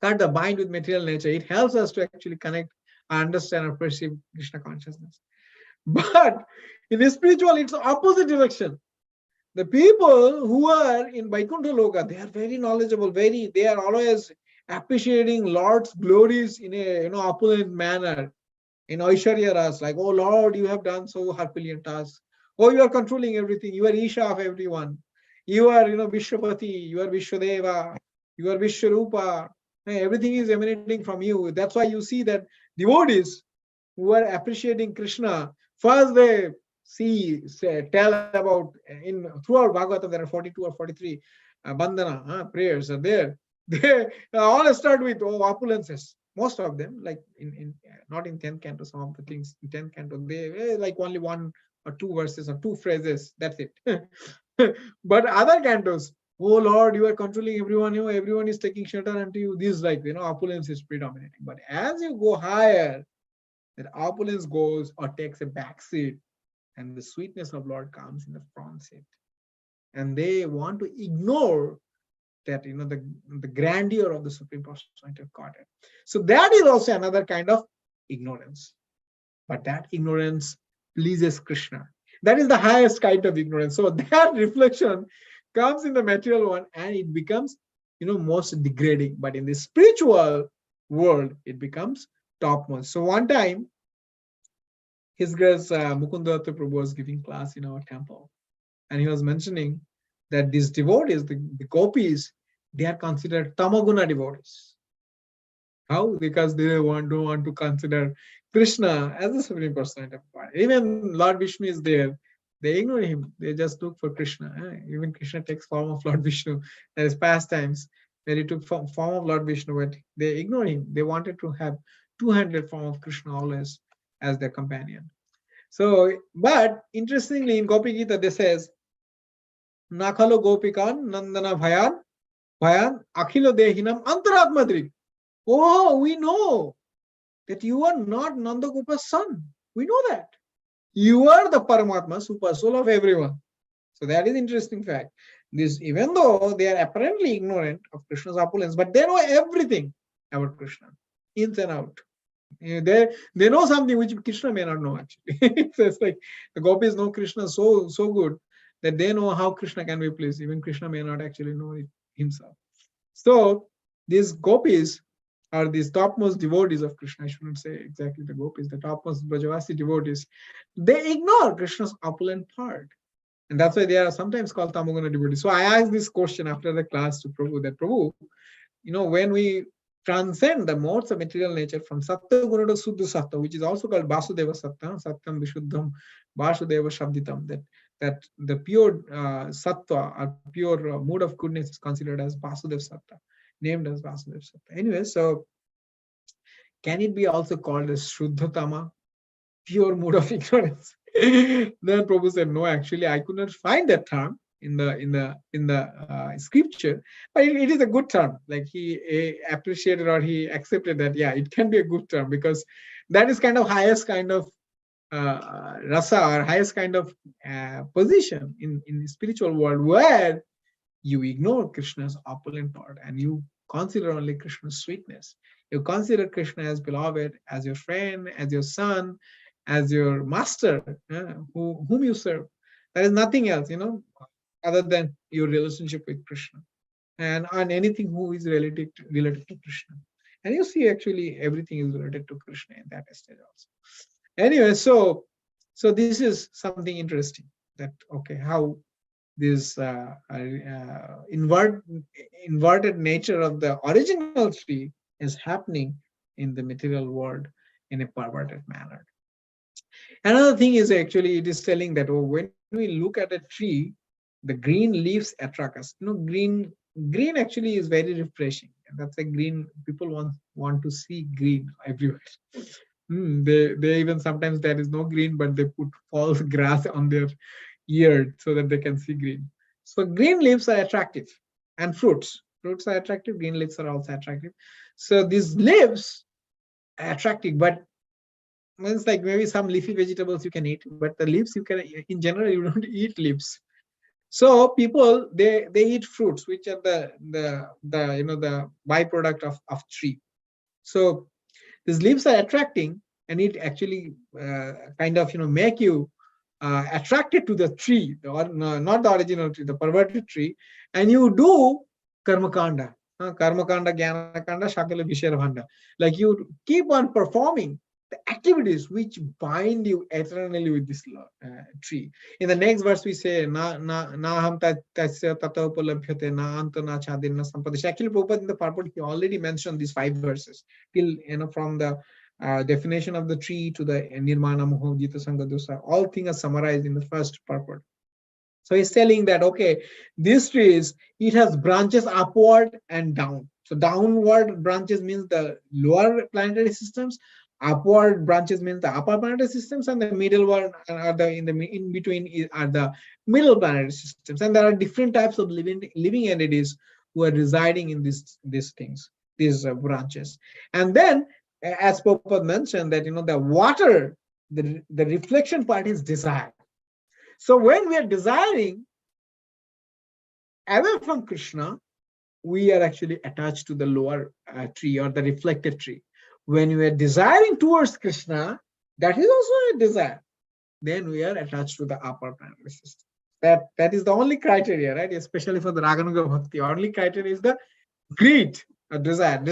S1: can't bind with material nature. It helps us to actually connect, understand, or perceive Krishna consciousness. But in the spiritual, it's the opposite direction. The people who are in Vaikuntha Loka, they are very knowledgeable, they are always appreciating Lord's glories in a opulent manner. In Aishwarya Ras, like, oh Lord, you have done so Herculean tasks. Oh, you are controlling everything. You are Isha of everyone. You are, Vishwapati. You are Vishwadeva. You are Vishwarupa. Everything is emanating from you. That's why you see that devotees who are appreciating Krishna, first they tell about, throughout Bhagavatam, there are 42 or 43 bandhana prayers are there. They all start with, oh, opulences. Most of them, like not in 10th canto, some of the things in 10th canto, they like only one or two verses or two phrases, that's it. But other cantos, oh Lord, you are controlling everyone, everyone is taking shelter unto you. This, like, opulence is predominating. But as you go higher, that opulence goes or takes a back seat, and the sweetness of Lord comes in the front seat. And they want to ignore that, the grandeur of the Supreme Personality of Godhead. So that is also another kind of ignorance. But that ignorance pleases Krishna. That is the highest kind of ignorance. So that reflection comes in the material one, and it becomes, most degrading. But in the spiritual world, it becomes topmost. So one time, His Grace Mukundatta Prabhu was giving class in our temple, and he was mentioning that these devotees, the gopis, they are considered tamaguna devotees. How? Because they don't want to consider Krishna as the Supreme Personality of God. Even Lord Vishnu is there. They ignore him. They just look for Krishna. Even Krishna takes form of Lord Vishnu. There is pastimes where he took form of Lord Vishnu, but they ignore him. They wanted to have two-handed form of Krishna always as their companion. So, but interestingly, in Gopi Gita, they says Nakhalo Gopikan, Nandana Bhayan, Akhilo Dehinam, Antaratmadrik. Oh, we know that you are not Nanda Gopa's son. We know that. You are the Paramatma, super soul of everyone. So that is interesting fact. This, even though they are apparently ignorant of Krishna's opulence, but they know everything about Krishna, ins and out. They know something which Krishna may not know actually. So it's like the gopis know Krishna so good that they know how Krishna can be pleased. Even Krishna may not actually know it himself. So these gopis are these topmost devotees of Krishna. I shouldn't say exactly the gopis, the topmost Brajavasi devotees. They ignore Krishna's opulent part. And that's why they are sometimes called Tamoguna devotees. So I asked this question after the class to Prabhu, that Prabhu, when we transcend the modes of material nature from Sattva Guna to Suddha Sattva, which is also called Vasudeva Sattva, Satyam Vishuddham Vasudeva Shabditam, that the pure Sattva or pure mood of goodness is considered as Vasudeva Sattva, named as Vasudeva Sattva. Anyway, so can it be also called as Shuddhatama, pure mood of ignorance? Then Prabhu said, no, actually, I could not find that term in the scripture, but it is a good term. Like he appreciated or he accepted that, yeah, it can be a good term, because that is kind of highest kind of rasa or highest kind of position in the spiritual world, where you ignore Krishna's opulent part and you consider only Krishna's sweetness. You consider Krishna as beloved, as your friend, as your son, as your master, whom you serve. There is nothing else, other than your relationship with Krishna, and on anything who is related to Krishna. And you see, actually, everything is related to Krishna in that stage also. Anyway, so this is something interesting, that okay, how this inverted nature of the original tree is happening in the material world in a perverted manner. Another thing is, actually, it is telling that when we look at a tree, the green leaves attract us. Green actually is very refreshing. And that's a green, people want to see green everywhere. They even sometimes there is no green, but they put false grass on their ear so that they can see green. So green leaves are attractive, and fruits are attractive. Green leaves are also attractive. So these leaves are attractive, but it's like maybe some leafy vegetables you can eat, but the leaves you can, in general, you don't eat leaves. So people, they eat fruits, which are the byproduct of tree. So these leaves are attracting, and it actually kind of make you attracted to the tree, not the original tree, the perverted tree, and you do karmakanda, karmakanda, jnanakanda, shakala vishayabhanda. Like you keep on performing the activities which bind you eternally with this tree. In the next verse, we say, na ham tasya tata upalabhyate, na anta na chadin na sampadesha. Actually, Prabhupada in the purport, he already mentioned these 5 verses till from the definition of the tree to the nirmana moho jita sangha dosa. All things are summarized in the first purport. So he's telling that, okay, this tree it has branches upward and down. So downward branches means the lower planetary systems, upward branches means the upper planetary systems, and the middle one are in between are the middle planetary systems. And there are different types of living entities who are residing in these things, these branches. And then, as Prabhupada mentioned, that the water, the reflection part is desire. So when we are desiring away from Krishna, we are actually attached to the lower tree or the reflected tree. When we are desiring towards Krishna, that is also a desire. Then we are attached to the upper planetary system. That is the only criteria, right? Especially for the Raganuga Bhakti. Only criteria is the greed, or desire.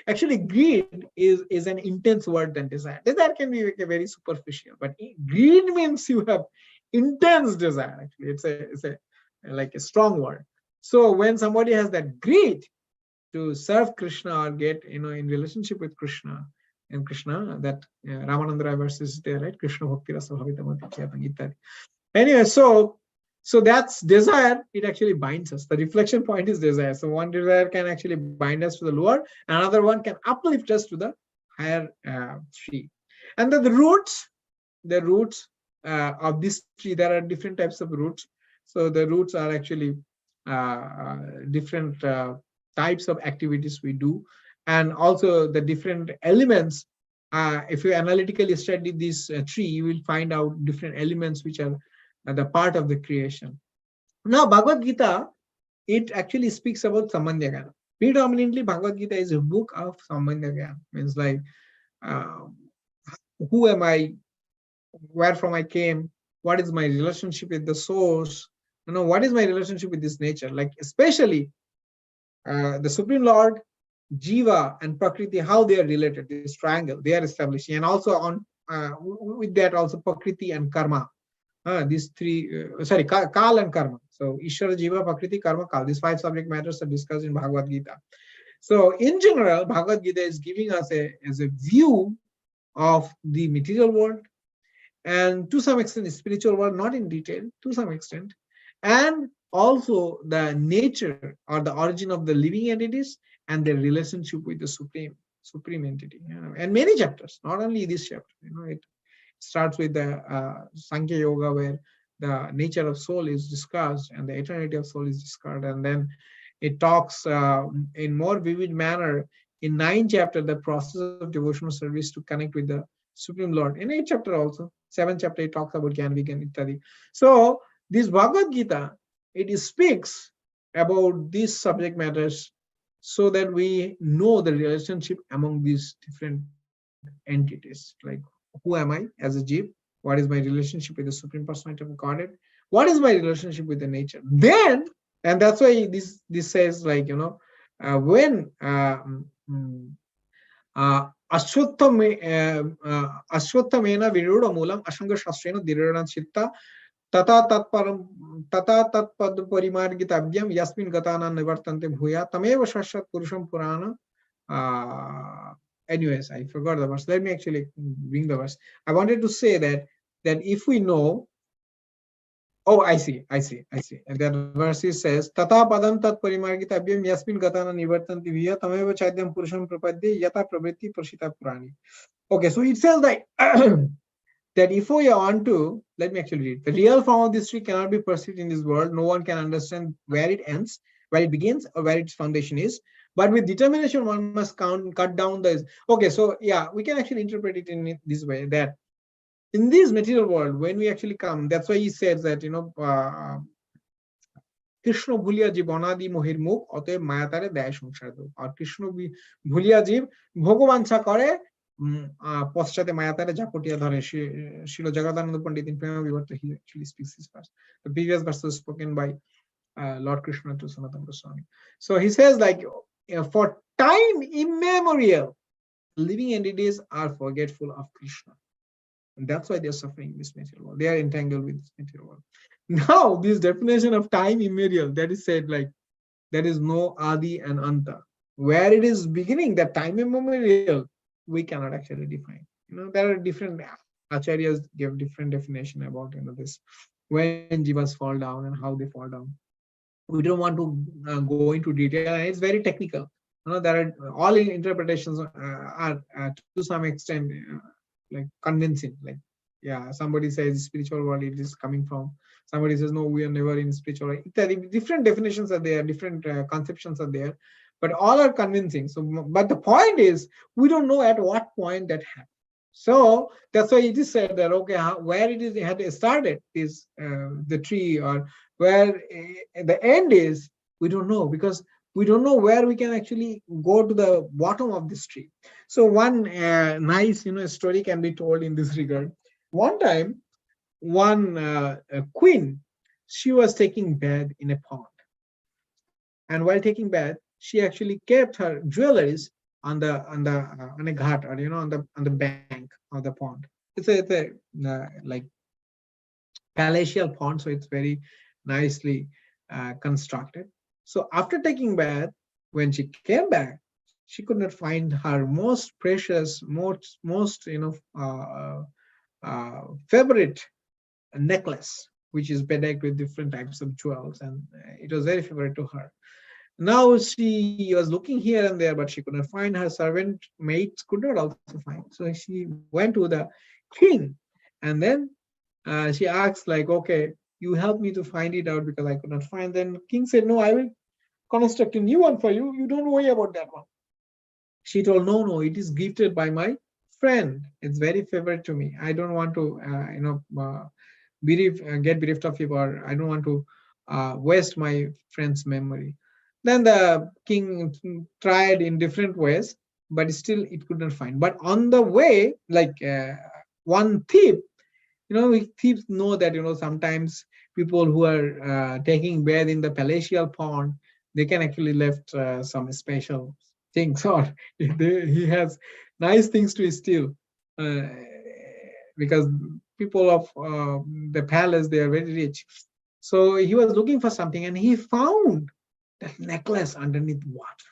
S1: Actually, greed is an intense word than desire. Desire can be very superficial, but greed means you have intense desire. Actually, it's a like a strong word. So when somebody has that greed to serve Krishna or get in relationship with Krishna, and Krishna, that Ramananda Rai verse is there, right? Krishna bhakti rasa bhavitamati. Anyway, so that's desire. It actually binds us. The reflection point is desire. So one desire can actually bind us to the lower, another one can uplift us to the higher tree. And then the roots of this tree, there are different types of roots. So the roots are actually different types of activities we do, and also the different elements. If you analytically study this tree, you will find out different elements which are the part of the creation. Now, Bhagavad Gita, it actually speaks about Sambandha Gyana. Predominantly, Bhagavad Gita is a book of Sambandha Gyana. Means like, who am I? Where from I came? What is my relationship with the source? What is my relationship with this nature? Like, especially the Supreme Lord, Jiva, and Prakriti, how they are related, this triangle, they are establishing. And also on with that also Prakriti and Karma. These three, Kal and Karma. So Ishvara, Jiva, Prakriti, Karma, Kal. These 5 subject matters are discussed in Bhagavad Gita. So in general, Bhagavad Gita is giving us as a view of the material world, and to some extent the spiritual world, not in detail, to some extent, and also the nature or the origin of the living entities and their relationship with the supreme entity. And many chapters, not only this chapter. It starts with the Sankhya Yoga, where the nature of soul is discussed and the eternity of soul is discussed, and then it talks in more vivid manner in 9th chapter the process of devotional service to connect with the Supreme Lord. In 8th chapter also, 7th chapter, it talks about Gyan Vigyan Ittadi. So this Bhagavad Gita, it speaks about these subject matters so that we know the relationship among these different entities. Like, who am I as a jeev? What is my relationship with the Supreme Personality of Godhead? What is my relationship with the nature? Then, and that's why this says, like, when Ashwathamena Viruda Mulam Ashanga Shastrena Dirana Chitta Tata Tatpad Parimargitabyam Yasmin Gatana Nivartante Bhuya Tameva Shashat Purusham Purana. Anyways, I forgot the verse. Let me actually bring the verse. I wanted to say that if we know, I see. And that verse says, Tata Padam Tat Parimargitabhyam Yasmin Gatana Nivartanti Viya Tameva Chadyam Purusham Prapadde Yata Pravritti Prashita Purani. Okay, so it says like that if we want to, let me actually read. The real form of this tree cannot be perceived in this world. No one can understand where it ends, where it begins, or where its foundation is. But with determination, one must cut down the. Okay, so yeah, we can actually interpret it in this way, that in this material world, when we actually come, that's why he says that, Krishna bhuliya জীব অনাদি মোহির মুখ অতএব মায়াতারে দেয় সংসার দুঃখ। আর কৃষ্ণ ভুলিয়া জীব ভোগবাঞ্ছা করে পশ্চাতে মায়াতারে ঝাপটিয়া ধরে। Srila Jagadananda Pandit in Prema Vivarta, he actually speaks this verse. The previous verse was spoken by Lord Krishna to Sanatana Goswami. So he says, like, for time immemorial, living entities are forgetful of Krishna. And that's why they're suffering in this material world. They are entangled with this material world. Now, this definition of time immemorial, that is said, like, there is no Adi and Anta. Where it is beginning, that time immemorial, we cannot actually define. There are different acharyas give different definition about this, when jivas fall down and how they fall down. We don't want to go into detail, and it's very technical. There are all interpretations are to some extent like convincing. Like, yeah, somebody says spiritual world, it is coming from. Somebody says no, we are never in spiritual world. Different definitions are there, different conceptions are there, but all are convincing. So, but the point is, we don't know at what point that happened. So that's why it is said that, okay, where it had started is the tree, or where the end is, we don't know, because we don't know where we can actually go to the bottom of this tree. So one nice story can be told in this regard. One time, one queen, she was taking bath in a pond, and while taking bath, she actually kept her jewelries on a ghat, or on the bank of the pond. It's a like palatial pond, so it's very nicely constructed. So after taking bath, when she came back, she could not find her most precious, most favorite necklace, which is bedecked with different types of jewels, and it was very favorite to her. Now she was looking here and there, but she could not find. Her servant maids could not also find. So she went to the king, and then she asked, like, okay, you help me to find it out because I could not find. Then king said, no, I will construct a new one for you. You don't worry about that one. She told, no, no, it is gifted by my friend. It's very favorite to me. I don't want to, get bereft of it, or I don't want to waste my friend's memory. Then the king tried in different ways, but still it could not find. But on the way, like one thief, thieves know that sometimes people who are taking bath in the palatial pond, they can actually left some special things, or he has nice things to steal, uh, because people of the palace, they are very rich. So he was looking for something and he found that necklace underneath water,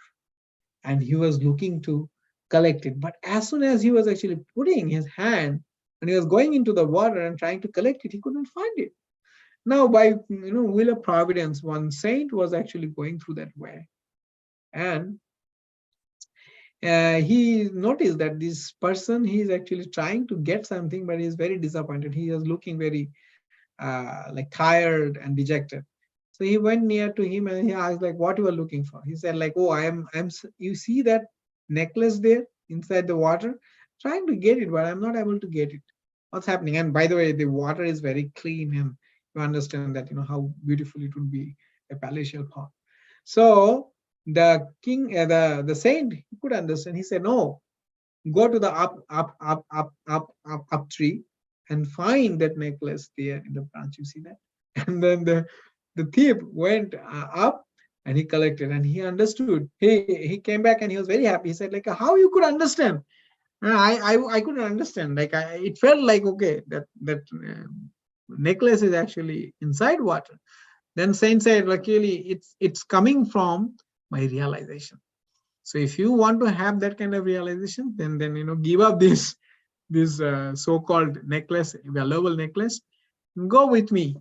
S1: and he was looking to collect it. But as soon as he was actually putting his hand and he was going into the water and trying to collect it, he couldn't find it. Now, by will of providence, one saint was actually going through that way, and he noticed that this person, he is actually trying to get something, but he is very disappointed. He is looking very like tired and dejected. So he went near to him and he asked, like, what you are looking for? He said, like, oh, you see that necklace there inside the water? Trying to get it, but I'm not able to get it. What's happening? And by the way, the water is very clean, and you understand that, how beautiful it would be, a palatial pond. So the king, the saint, he could understand. He said, no, go to the up tree and find that necklace there in the branch. You see that? And then the thief went up and he collected and he understood. He came back and he was very happy. He said, like, how you could understand? I couldn't understand. Like, it felt like, okay, that necklace is actually inside water. Then saint said, luckily it's coming from my realization. So if you want to have that kind of realization, then give up this so-called necklace, valuable necklace, go with me,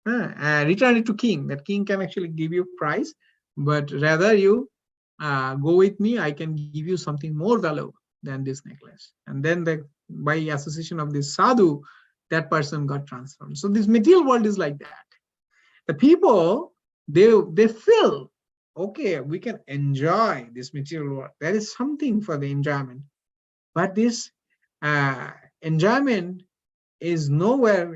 S1: return it to king. That king can actually give you price, but rather you go with me. I can give you something more valuable than this necklace. And then by association of this sadhu, that person got transformed. So this material world is like that. The people, they feel, okay, we can enjoy this material world. There is something for the enjoyment, but this enjoyment is nowhere,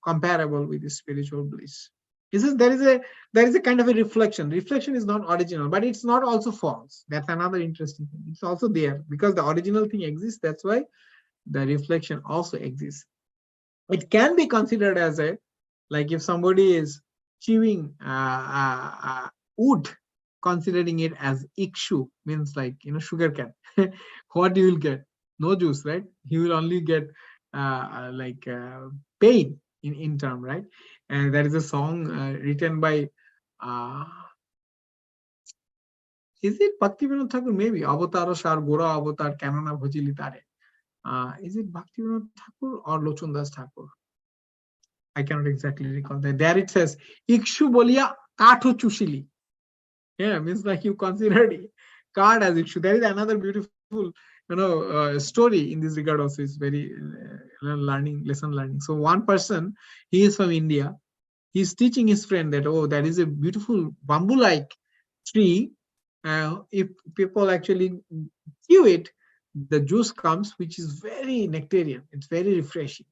S1: comparable with the spiritual bliss. There is a kind of a reflection. Reflection is not original, but it's not also false. That's another interesting thing. It's also there because the original thing exists. That's why the reflection also exists. It can be considered as like if somebody is chewing wood, considering it as ikshu, means like sugar cane. What you will get? No juice, right? You will only get pain in term, right? And there is a song written by is it Bhaktivinoda Thakur? Maybe Avatara Shar Gora Avatar Kanana Bhajili Tare. Is it Bhaktivinoda Thakur or Lochun Das Thakur? I cannot exactly recall that. There it says, Ikshu bolia katho chushili. Yeah, means like you considered card as Ikshu. There is another beautiful, story in this regard also. Is very lesson learning. So one person, he is from India. He's teaching his friend that, oh, there is a beautiful bamboo-like tree. If people actually chew it, the juice comes, which is very nectarian. It's very refreshing.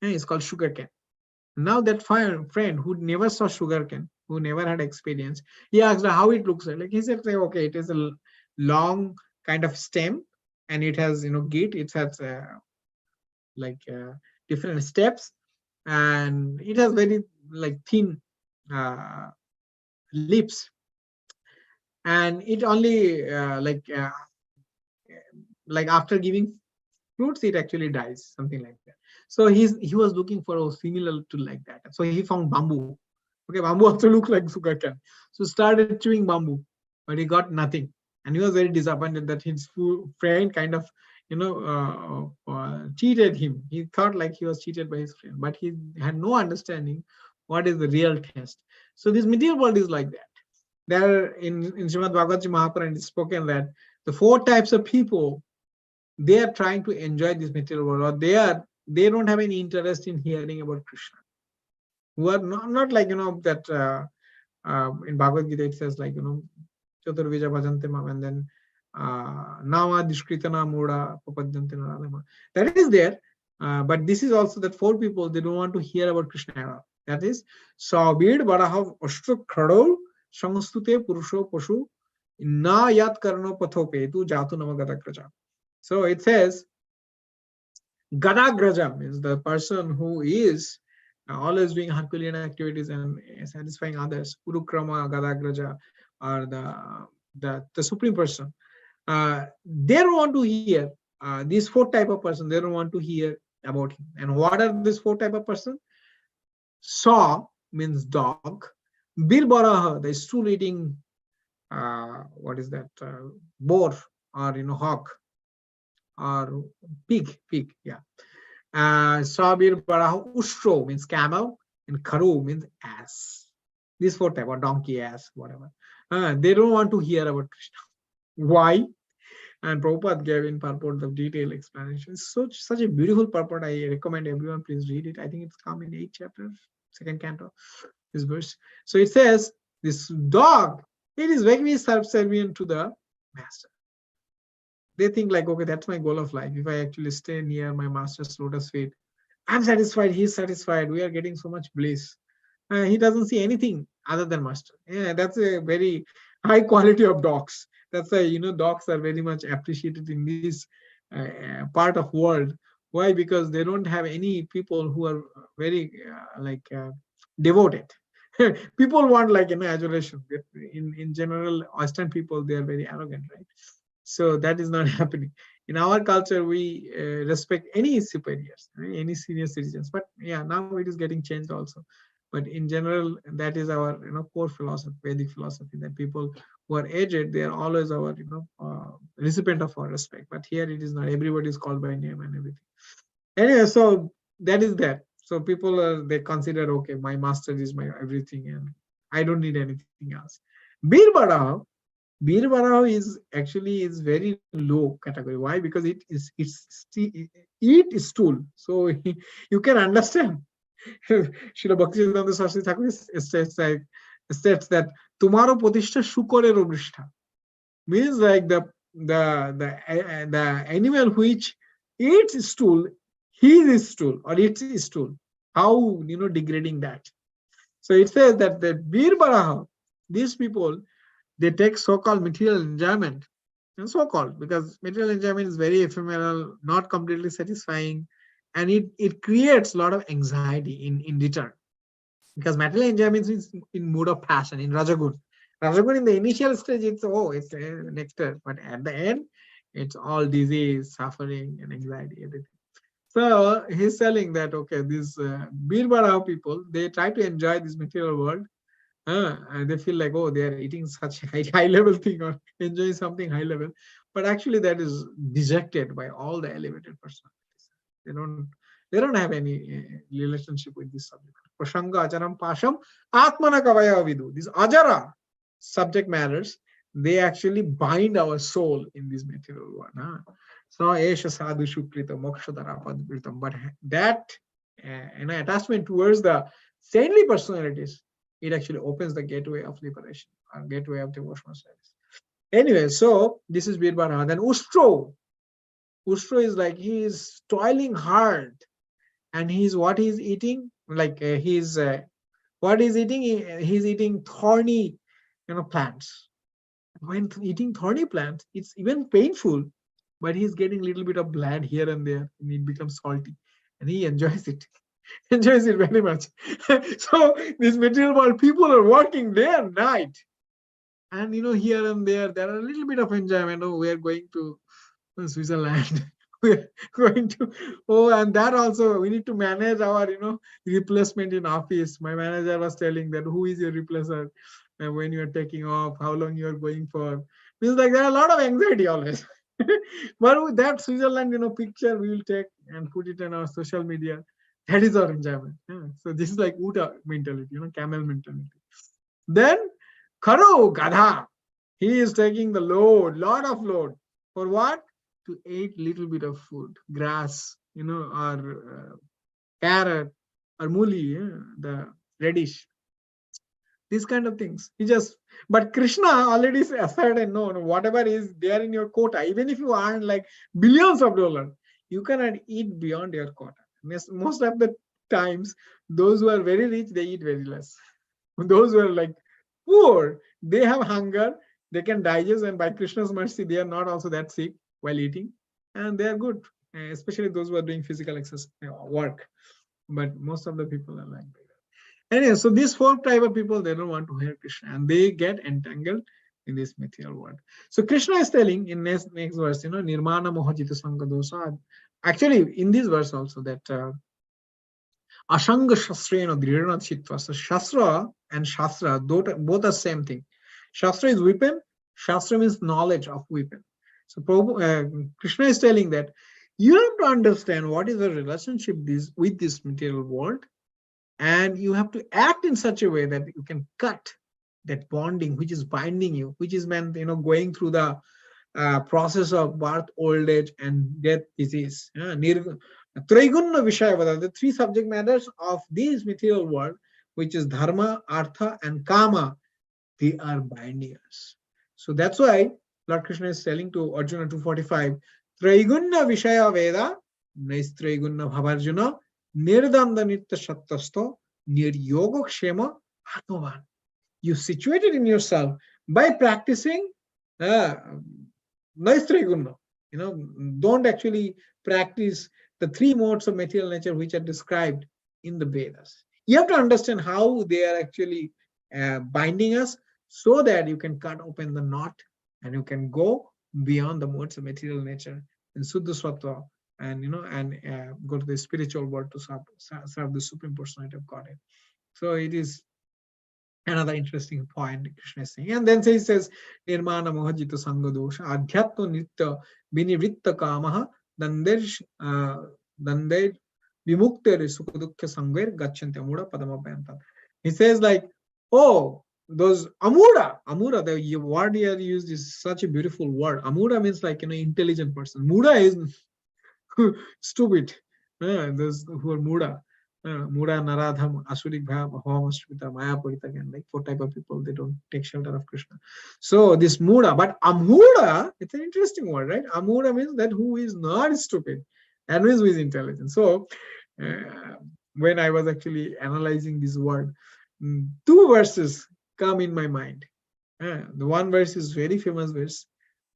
S1: And it's called sugar cane. Now that friend who never saw sugarcane, who never had experience, he asked how it looks like. He said, okay, it is a long kind of stem, and it has gate. It has different steps, and it has very thin lips, and it only after giving fruits, it actually dies, something like that. So he was looking for a similar to like that. So he found bamboo. Okay, bamboo also look like sugarcane. So started chewing bamboo, but he got nothing, and he was very disappointed that his friend kind of cheated him. He thought like he was cheated by his friend, but he had no understanding what is the real test. So this material world is like that. There in Srimad Bhagavad Gita Mahapuran, it is spoken that the 4 types of people, they are trying to enjoy this material world, or they don't have any interest in hearing about Krishna. who are not like, that in Bhagavad Gita it says like, Chaturvija bhajante mam, and then Nama Dishkritana Muda Papadyante Naradama. That is there. But this is also that 4 people, they don't want to hear about Krishna at all. That is, Sabir Barahav Ashtra Kradol Samastute Purusho Pashu Na Yat Karno Pathope Tu Jatu Namagadakraja. So it says Gadagraja means the person who is always doing Herculean activities and satisfying others. Urukrama Gadagraja, or the supreme person. They don't want to hear these 4 type of person. They don't want to hear about him. And what are these 4 type of person? Saw means dog. Birbaraha, the stool eating, what is that? Boar, or hawk, or pig, yeah. Sabir Baraha Ustro means camel, and Karu means ass. These 4 type, or donkey, ass, whatever. They don't want to hear about Krishna. Why? And Prabhupada gave in purport the detailed explanation. Such a beautiful purport. I recommend everyone please read it. I think it's come in 8th chapter, 2nd canto, this verse. So it says, this dog, it is very subservient to the master. They think like, okay, that's my goal of life. If I actually stay near my master's lotus feet, I'm satisfied, he's satisfied, we are getting so much bliss. He doesn't see anything other than master. Yeah, that's a very high quality of dogs. That's why dogs are very much appreciated in this part of world. Why? Because they don't have any people who are very devoted. People want adulation. In general, Western people, they are very arrogant, right? So that is not happening. In our culture, we respect any superiors, any senior citizens. But yeah, now it is getting changed also. But in general, that is our core philosophy, Vedic philosophy, that people who are aged, they are always our recipient of our respect. But here it is not. Everybody is called by name and everything. Anyway, so that is that. So people they consider, okay, my master is my everything, and I don't need anything else. Bir Baraha is actually is very low category. Why? Because eat stool. So you can understand. Srila Bhaktivedanta Saraswati Thakur states that Tumaro Pratishtha Shukorero Brishta means like the animal which eats stool, his stool or its stool. How degrading that. So it says that the Bir Baraha, these people, they take so-called material enjoyment, and so-called because material enjoyment is very ephemeral, not completely satisfying, and it creates a lot of anxiety in return, because material enjoyment is in mood of passion, in Rajagun. Rajagun in the initial stage, it's nectar, but at the end, it's all disease, suffering, and anxiety, everything. So he's telling that, okay, these Birbara people, they try to enjoy this material world. And they feel like, oh, they are eating such high level thing or enjoying something high level, but actually that is dejected by all the elevated personalities. They don't have any relationship with this subject. Prasanga ajaram pasham atmana kavaya vidu. These ajara subject matters, they actually bind our soul in this material world. So esha sadhu shukrita mokshadara padbritam. But that attachment towards the saintly personalities, it actually opens the gateway of liberation or gateway of devotional service. Anyway, so this is Birbara. Then Ustro. Ustro is like he is toiling hard, and what he's eating, like what he's eating, he's eating thorny plants. When eating thorny plants, it's even painful, but he's getting a little bit of blood here and there, and it becomes salty, and he enjoys it. Enjoys it very much. So this material world, people are working day and night, and here and there are a little bit of enjoyment. Oh, we are going to Switzerland. We're going to and that also we need to manage our replacement in office. My manager was telling that who is your replacer, and when you are taking off, how long you are going for. Means like there are a lot of anxiety always. But with that Switzerland picture we will take and put it in our social media. That is our enjoyment. So this is like Uta mentality, camel mentality. Then Karo Gadha, he is taking the lot of load. For what? To eat little bit of food, grass, or carrot or muli, the reddish. These kind of things. But Krishna already said, and no, whatever is there in your quota, even if you earn like billions of dollars, you cannot eat beyond your quota. Most of the times, those who are very rich, they eat very less. Those who are like poor, they have hunger, they can digest, and by Krishna's mercy, they are not also that sick while eating, and they are good, especially those who are doing physical exercise work. But most of the people are like that. Anyway, so these 4 type of people, they don't want to hear Krishna, and they get entangled in this material world. So Krishna is telling in next verse, nirmana mohajita sanga dosa. Actually, in this verse also, that ashanga shastrena drirana chitva. So shastra and shastra, both are same thing. Shastra is weapon. Shastra means knowledge of weapon. So Krishna is telling that you have to understand what is the relationship with this material world. And you have to act in such a way that you can cut that bonding which is binding you, which is meant, going through the process of birth, old age, and death, disease. Trigunna Vishayavada, the 3 subject matters of this material world, which is dharma, artha, and kama, they are binding us. So that's why Lord Krishna is telling to Arjuna 245, Trigunna Vishaya Veda, Naistrigunna Bhavarjuna, Nirdanda Nitya Shattasto, Nir Yoga Kshema Atmavan. You situate it in yourself by practicing Naistrigunna. Don't actually practice the 3 modes of material nature which are described in the Vedas. You have to understand how they are actually binding us, so that you can cut open the knot and you can go beyond the modes of material nature in Suddha Sattva, and go to the spiritual world to serve the Supreme Personality of Godhead. So it is another interesting point Krishna is saying. And then he says, Nirmana Mohajita Sangha Dosha, Adhyatma Nitya Vinivritta Kamaha, Danded Vimukte Sukadukya Sangver Gachanti Amura Padamabhayanta. He says like, oh, those Amura, the word here used is such a beautiful word. Amura means like, intelligent person. Muda is stupid. Those who are Muda. Muda, Naradham, Asurik Bhav, Homashrita, Maya Purita, and like 4 type of people, they don't take shelter of Krishna. So this Muda, but Amura, it's an interesting word, right? Amura means that who is not stupid, and means who is intelligent. So when I was actually analyzing this word, 2 verses come in my mind. The one verse is very famous verse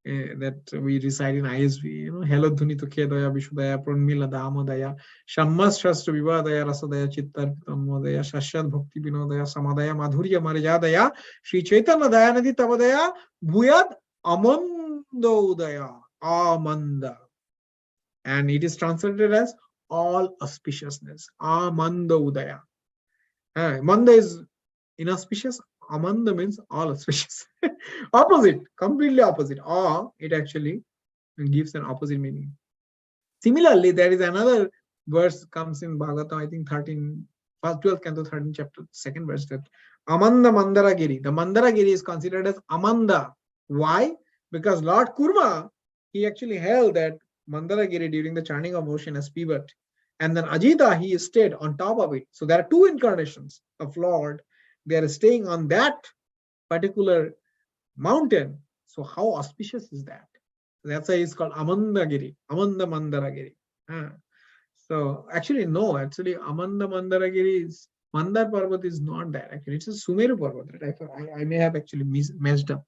S1: that we recite in ISV, Hello Dhunito Kedaya Vishudaya Pranmila Damadaya Shammas Shastra Vivadaya Rasadaya Chittar Pitamodaya Shashad Bhakti Vinodaya Samadaya Madhurya Marijadaya Sri Chaitanya Dayanadi Tavadaya Bhuyad Amanda Udaya Amanda, and it is translated as all auspiciousness. Amanda Udaya. Manda is inauspicious. Amanda means all auspicious. Opposite, completely opposite. Or it actually gives an opposite meaning. Similarly, there is another verse comes in Bhagavatam, I think 12th canto, 13th chapter, 2nd verse, that Amanda Mandaragiri. The Mandaragiri is considered as Amanda. Why? Because Lord Kurma, he actually held that Mandaragiri during the churning of ocean as pivot. And then Ajita, he stayed on top of it. So there are 2 incarnations of Lord. They are staying on that particular mountain. So how auspicious is that? That's why it's called Amandagiri, Amanda Mandaragiri. So actually, no, Amanda Mandaragiri is, Mandar Parvat is not that. Actually, it's a Sumeru Parvat. Right? I may have actually messed up.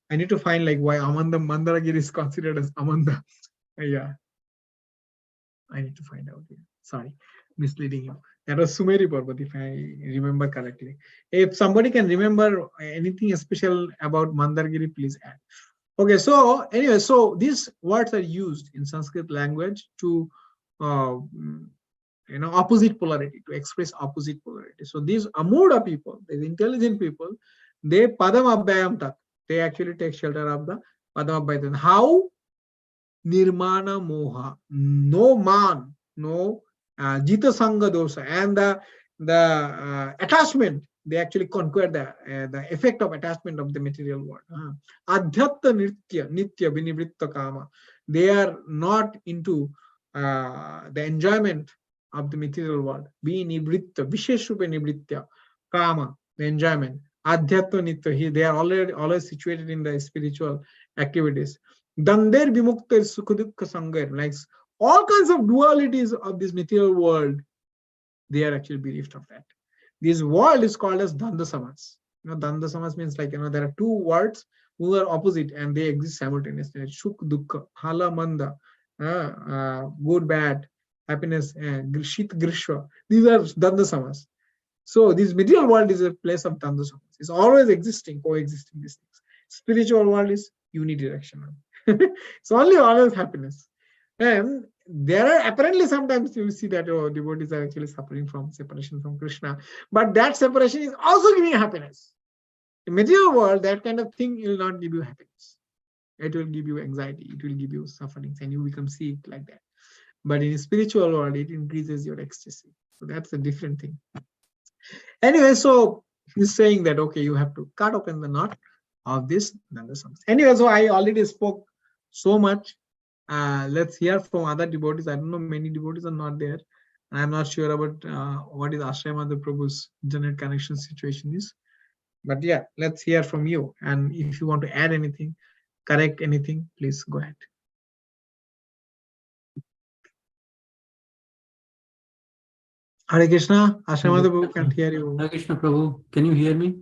S1: I need to find like why Amanda Mandaragiri is considered as Amanda. Yeah. I need to find out here. Sorry, misleading you. That was Sumeri Parvat, if I remember correctly. If somebody can remember anything special about Mandargiri, please add. Okay, so anyway, so these words are used in Sanskrit language to, opposite polarity, to express opposite polarity. So these Amura people, these intelligent people, they Padam Abhyayam Tak, they actually take shelter of the Padam Abhyayam. How? Nirmana Moha, no man, no Jita Sangha Dosa, and the attachment, they actually conquer the effect of attachment of the material world. Adhyatta Nitya Vinivritta Kama, they are not into the enjoyment of the material world. Be Nivritta, Visheshupa Nivritya, kama, the enjoyment. Adhyatma nitya, they are always situated in the spiritual activities. Dander vimukta sukha sangar, like all kinds of dualities of this material world, they are actually bereft of that. This world is called as Danda Samas. Danda Samas means like, there are two words who are opposite and they exist simultaneously. Shuk, dukkha, hala, manda, good, bad, happiness, shit, grishwa. These are Danda Samas. So this material world is a place of Danda Samas. It's always existing, coexisting these things. Spiritual world is unidirectional. It's only always happiness. And there are apparently sometimes you see that devotees are actually suffering from separation from Krishna, but that separation is also giving happiness. In material world, that kind of thing will not give you happiness. It will give you anxiety, it will give you sufferings, and you become sick like that. But in spiritual world, it increases your ecstasy. So that's a different thing. Anyway, so he's saying that, okay, you have to cut open the knot of this. Anyway, so I already spoke so much. Let's hear from other devotees. I don't know, many devotees are not there. I'm not sure about what is Ashrama Prabhu's internet connection situation is. But yeah, let's hear from you. And if you want to add anything, correct anything, please go ahead. Hare Krishna, Ashrama Prabhu can't hear you.
S2: Hare Krishna Prabhu, can you hear me?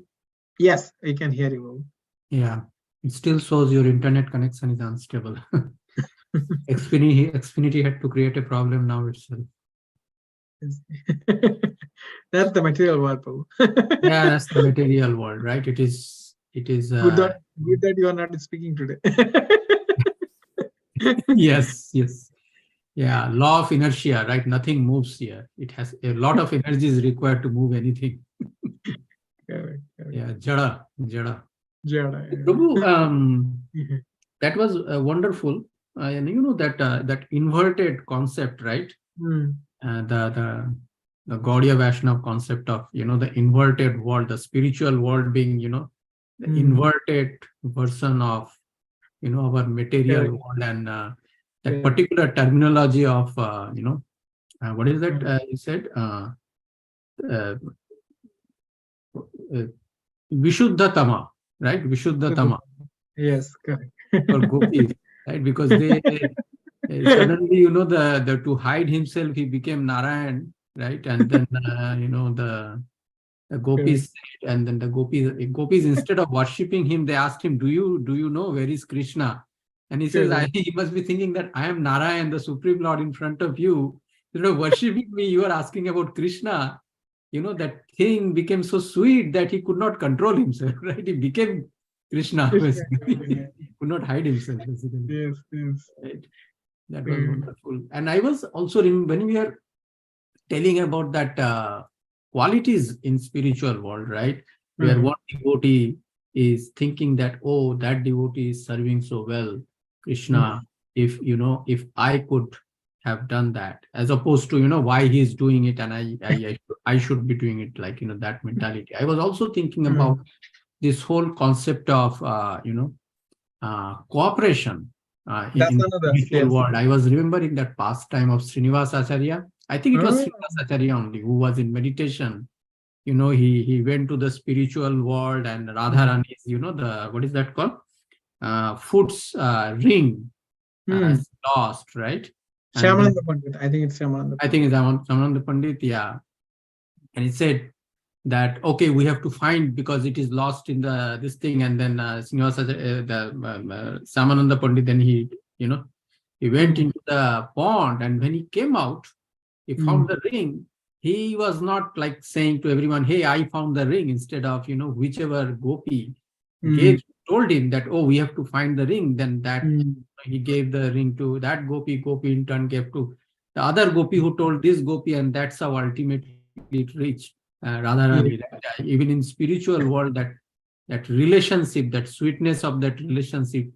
S1: Yes, I can hear you.
S2: Yeah, it still shows your internet connection is unstable. Xfinity had to create a problem now itself.
S1: That's the material world, Prabhu.
S2: Yeah, that's the material world, right? It is.
S1: Good that you are not speaking today.
S2: Yes. Yeah, law of inertia, right? Nothing moves here. It has a lot of energy is required to move anything.
S1: Correct.
S2: Yeah, jada.
S1: Jada,
S2: Prabhu, that was wonderful. And you know that inverted concept, right? The Gaudiya Vaishnava concept of, the inverted world, the spiritual world being, the inverted version of, our material world, and that particular terminology of, what is that you said? Vishuddhatama, right? Vishuddhatama.
S1: Yes, correct.
S2: For gopis, right? Because they suddenly, the to hide himself, he became Narayan, right? And then, the gopis, and then the gopis instead of worshipping him, they asked him, do you know where is Krishna? And he says, he must be thinking that I am Narayan, the Supreme Lord in front of you. Instead of worshipping me, you are asking about Krishna. That thing became so sweet that he could not control himself, right? He became Krishna, basically. He could not hide himself, basically.
S1: Yes.
S2: Right? That was wonderful. And I was also, when we are telling about that qualities in spiritual world, right? Where one devotee is thinking that, oh, that devotee is serving so well, Krishna, if I could have done that, as opposed to, why he's doing it and I should be doing it, like, that mentality. I was also thinking about this whole concept of, cooperation in the spiritual world. I was remembering that pastime of Srinivasa Acharya. I think it was Srinivasa Acharya only who was in meditation. He went to the spiritual world, and Radharani's, what is that called? Foot's ring is lost, right?
S1: Shyamananda Pandit. I think it's Shyamananda Pandit.
S2: I think it's Shyamananda Pandit, yeah. And he said that, okay, we have to find because it is lost in this thing. And then Shyamananda Pandit, then he went into the pond, and when he came out, he found the ring. He was not like saying to everyone, hey, I found the ring, instead of, whichever gopi told him that, oh, we have to find the ring, then that he gave the ring to that gopi in turn gave to the other gopi who told this gopi, and that's how ultimately it reached Radharani. Even in spiritual world, that relationship, that sweetness of that relationship,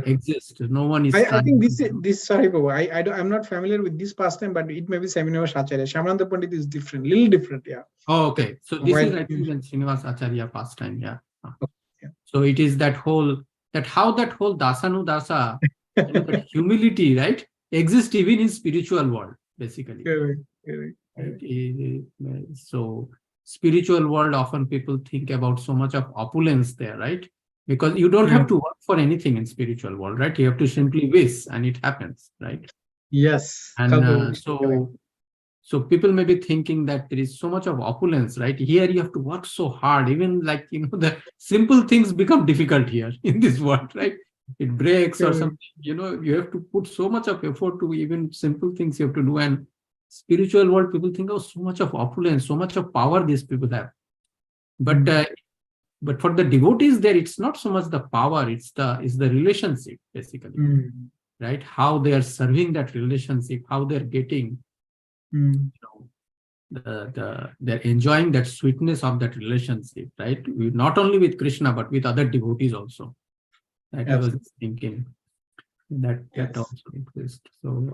S2: exists. No one is.
S1: I think this sorry, Prabhu, I'm not familiar with this pastime, but it may be Srinivasa Acharya. Shyamananda Pandit is different, little different, yeah.
S2: Oh, okay. So this is, I think, Srinivasa Acharya pastime, yeah. So it is that whole Dasanudasa, that humility, right, exists even in spiritual world, basically.
S1: Correct.
S2: Right? So spiritual world, often people think about so much of opulence there, right? Because you don't have to work for anything in spiritual world, right? You have to simply wish and it happens, right?
S1: Yes.
S2: And
S1: Correct.
S2: so people may be thinking that there is so much of opulence, right? Here you have to work so hard, even like, the simple things become difficult here in this world, right? It breaks or something, you have to put so much of effort to even simple things you have to do. And spiritual world, people think, oh, so much of opulence, so much of power these people have. But for the devotees there, it's not so much the power, it's the relationship, basically, right? How they are serving that relationship, how they're getting, they're enjoying that sweetness of that relationship, right? Not only with Krishna, but with other devotees also. That I was thinking that also exists. So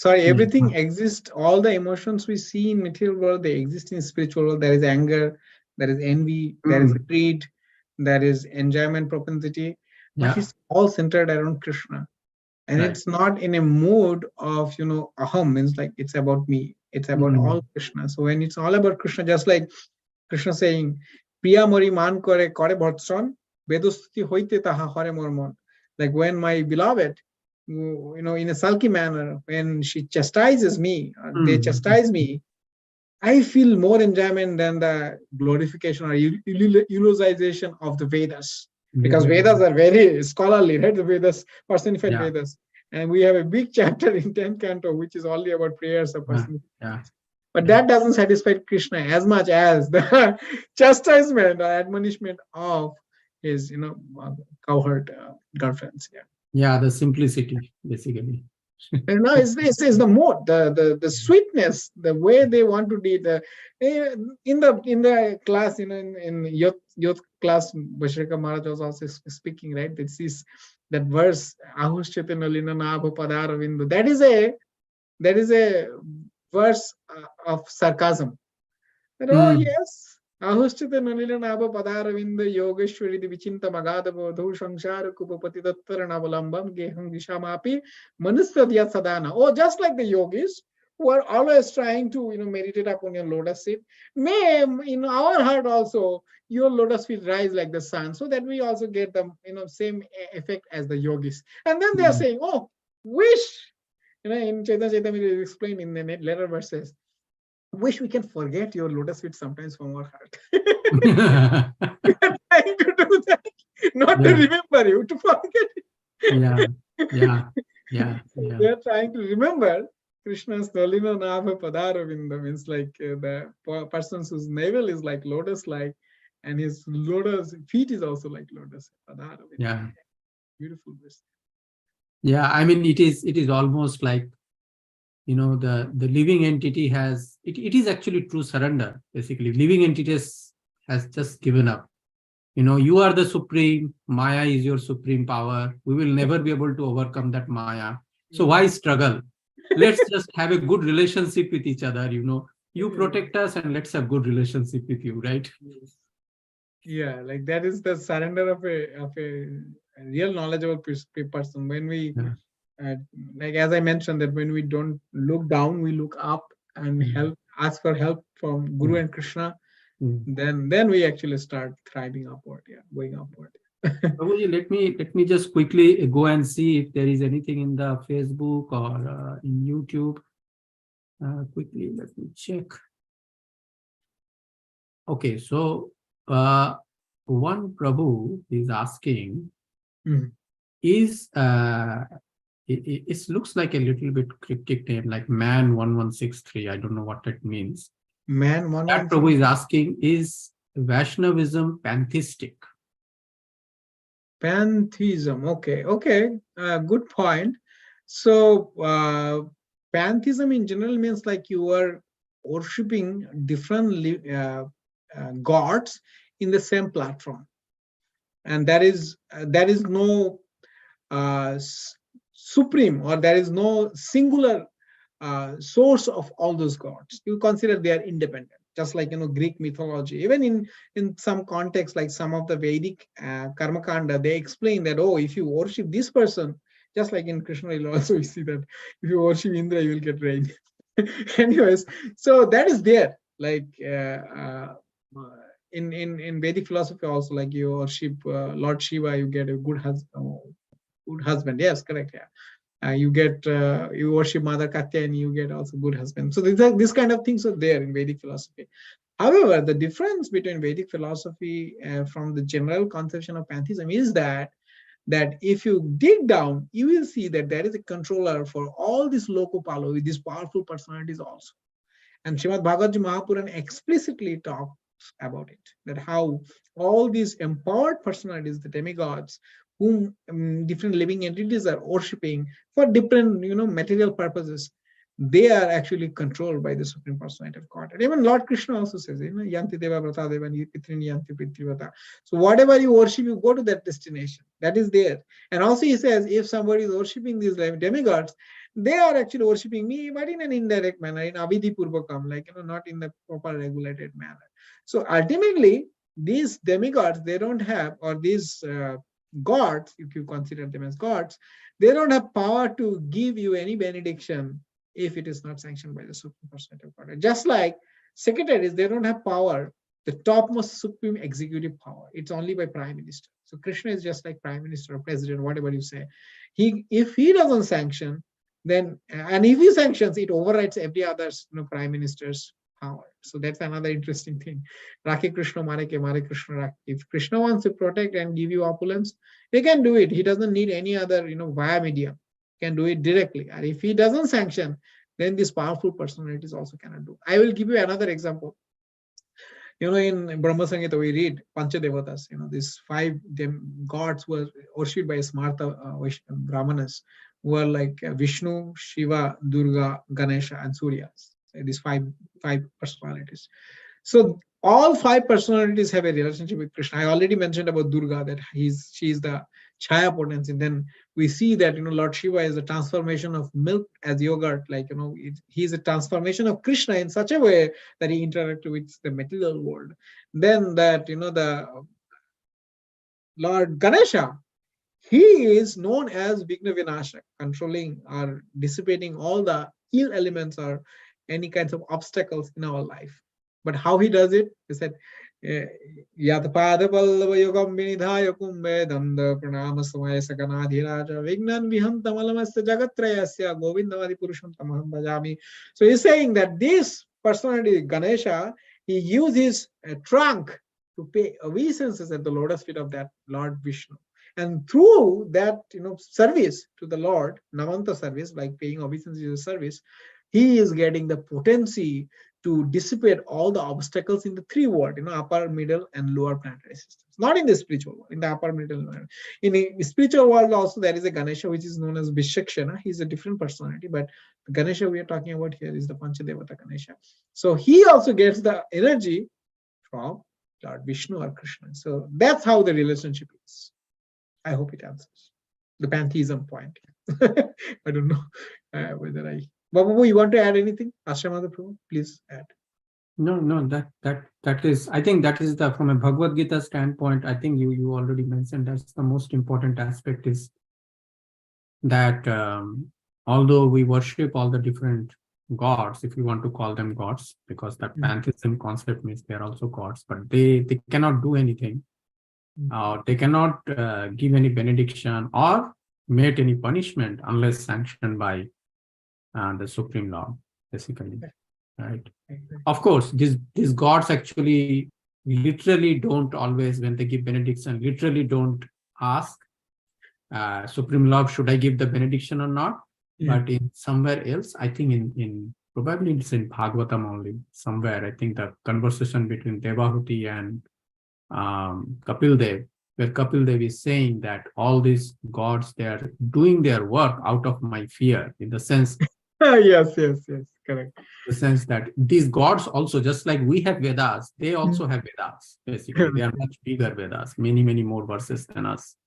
S1: everything exists. All the emotions we see in material world, they exist in spiritual world. There is anger, there is envy, there is greed, there is enjoyment propensity, but it's all centered around Krishna. And it's not in a mode of, aham, means like it's about me. It's about all Krishna. So when it's all about Krishna, just like Krishna saying, Priya mori man kore kore bhatsan, vedostuti hoite taha hare mormon. Like when my beloved, in a sulky manner, when she chastises me, they chastise me, I feel more enjoyment than the glorification or eulogization of the Vedas. Because Vedas are very scholarly, right? The Vedas, personified Vedas. And we have a big chapter in 10th canto, which is only about prayers of personification. But that doesn't satisfy Krishna as much as the chastisement or admonishment of his, cowherd girlfriends.
S2: The simplicity, basically.
S1: And now it's the mode, the sweetness, the way they want to do it. In the class, in youth class, Bashrika Maharaj was also speaking, right? That verse, Ahushchate Nalina Nabha Padaravindu. That is a verse of sarcasm. That, oh yes, Ahushchate Nalina Nabha Padaravindu Yogeshwari Vichinta Magada Bodhu Shanshara Kupapati Tattara Navalambam Geham Vishamapi Manusyadya Sadhana. Oh, just like the yogis who are always trying to meditate upon your lotus seat, may in our heart also your lotus feet rise like the sun, so that we also get the same effect as the yogis. And then they are saying, oh, wish, in Chaitanya Chaitamrita explained in the later verses, wish we can forget your lotus feet sometimes from our heart. We are trying to do that, not to remember you, to forget it. They are trying to remember Krishna's Nalina Nabha Padaravinda, means like the person whose navel is like lotus-like, and his lotus feet is also like lotus. Padaravinda. Beautiful verse.
S2: I mean, it is almost like, the living entity has, it is actually true surrender, basically. Living entity has just given up. You are the supreme, Maya is your supreme power. We will never be able to overcome that Maya. So why struggle? Let's just have a good relationship with each other, You protect us and let's have good relationship with you, right?
S1: Yeah, like that is the surrender of a real knowledgeable person. When we like, as I mentioned, that when we don't look down, we look up and ask for help from Guru and Krishna. Then we actually start thriving upward, going upward.
S2: Prabhuji, let me just quickly go and see if there is anything in the Facebook or in YouTube. Quickly, let me check. Okay, so one Prabhu is asking, is it looks like a little bit cryptic name, like Man 1163. I don't know what that means.
S1: Man 1163.
S2: That Prabhu is asking, is Vaishnavism pantheistic?
S1: Pantheism. Okay. Good point. So pantheism in general means like you are worshipping different gods in the same platform, and there is no supreme, or there is no singular source of all those gods. You consider they are independent, just like Greek mythology. Even in some contexts, like some of the Vedic karma kanda, they explain that, oh, if you worship this person, just like in Krishna also we see that if you worship Indra, you will get rain. Anyways, so that is there. like in Vedic philosophy also, like you worship Lord Shiva, you get a good husband. Good husband, yes, correct, yeah. You get you worship Mother Katya and you get also good husband. So this kind of things are there in Vedic philosophy. However, the difference between Vedic philosophy from the general conception of pantheism is that if you dig down, you will see that there is a controller for all these lokopalo with these powerful personalities also. And Srimad Bhagavad Mahapuran explicitly talks about it, that how all these empowered personalities, the demigods, whom different living entities are worshipping for different, material purposes, they are actually controlled by the Supreme Personality of God. And even Lord Krishna also says, Yanti Deva Vrata Deva Pitrini Yanti Pitrivata. So whatever you worship, you go to that destination. That is there. And also he says, if somebody is worshipping these demigods, they are actually worshipping me, but in an indirect manner, in Avidhi Purvakam, like, not in the proper regulated manner. So ultimately, these demigods, they don't have, or these gods, if you consider them as gods, they don't have power to give you any benediction if it is not sanctioned by the Supreme Personality of God. Just like secretaries, they don't have power, the topmost supreme executive power. It's only by Prime Minister. So Krishna is just like Prime Minister or President, whatever you say. If he doesn't sanction, then, and if he sanctions, it overrides every other Prime Minister's power. So that's another interesting thing. Rakhi Krishna Mareke, Mare Krishna Rakhi. If Krishna wants to protect and give you opulence, he can do it. He doesn't need any other, via medium. He can do it directly. And if he doesn't sanction, then these powerful personalities also cannot do. I will give you another example. In Brahma Samhita, we read Panchadevatas, these 5 gods were worshipped by Smarta Brahmanas, who are like Vishnu, Shiva, Durga, Ganesha, and Surya. So these five personalities. So all 5 personalities have a relationship with Krishna. I already mentioned about Durga, that she is the Chaya potency. And then we see that Lord Shiva is a transformation of milk as yogurt. Like he is a transformation of Krishna in such a way that he interacts with the material world. Then that the Lord Ganesha, he is known as Vigna Vinashak, controlling or dissipating all the ill elements or any kinds of obstacles in our life. But how he does it? He said, Yatpada Pallava Yogam Vinidhaya Kumbe Danda Pranama Samaya Sakanadhiraja Vignan Vihantamalamasya Jagatrayasya Govindavadi Purusham Tamaham Bhajami. So he's saying that this personality, Ganesha, he used his trunk to pay obeisances at the lotus feet of that Lord Vishnu. And through that, service to the Lord, Namanta service, like paying obeisances is a service, he is getting the potency to dissipate all the obstacles in the 3 worlds, upper, middle, and lower planetary systems. Not in the spiritual world, in the upper, middle, and in the spiritual world also there is a Ganesha, which is known as Vishakshana. He's a different personality, but the Ganesha we are talking about here is the Panchadevata Ganesha. So he also gets the energy from Lord Vishnu or Krishna. So that's how the relationship is. I hope it answers the pantheism point. I don't know whether Babu, you want to add anything? Ashrama Prabhu, please add.
S2: No, that is, I think that is from a Bhagavad Gita standpoint, I think you already mentioned that's the most important aspect is that although we worship all the different gods, if you want to call them gods, because that pantheism concept means they're also gods, but they cannot do anything. They cannot give any benediction or make any punishment unless sanctioned by the Supreme Lord, basically, right? Of course, these gods actually literally don't always, when they give benediction, literally don't ask Supreme Lord, should I give the benediction or not? But in somewhere else, I think in probably it's in Bhagavatam only, somewhere, I think the conversation between Devahuti and Kapil Dev, where Kapil Dev is saying that all these gods, they are doing their work out of my fear, in the sense
S1: yes, correct.
S2: The sense that these gods also, just like we have Vedas, they also have Vedas. Basically, they are much bigger Vedas, many more verses than us.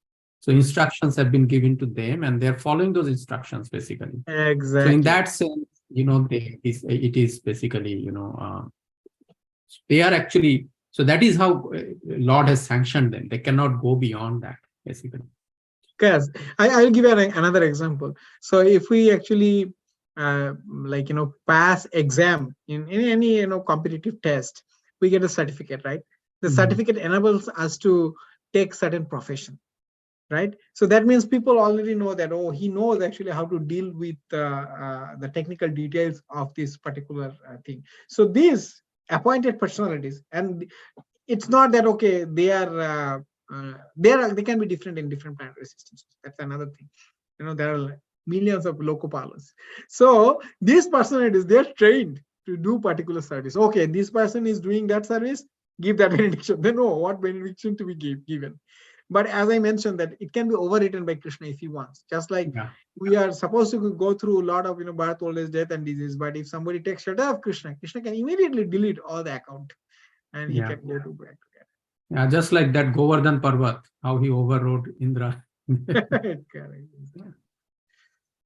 S2: So instructions have been given to them, and they're following those instructions basically.
S1: Exactly.
S2: So in that sense, it is basically, they are actually. So that is how Lord has sanctioned them. They cannot go beyond that, basically.
S1: Yes, I'll give you another example. So if we actually like, pass exam in any, competitive test, we get a certificate, right? The
S2: Mhm.
S1: certificate enables us to take certain profession, right? So that means people already know that, oh, he knows actually how to deal with the technical details of this particular thing. So these appointed personalities, and it's not that, okay, they can be different in different planetary systems. That's another thing. There are like millions of locopalas. So these personalities, they're trained to do particular service. Okay, this person is doing that service, give that benediction. They know what benediction to be given. But as I mentioned, that it can be overwritten by Krishna if he wants. Just like
S2: Yeah.
S1: we are supposed to go through a lot of, birth, old age, death, and disease. But if somebody takes shelter of Krishna, Krishna can immediately delete all the account, and he
S2: Yeah.
S1: can go to back
S2: Yeah, just like that Govardhan Parvat, how he overrode Indra.
S1: again. Correct.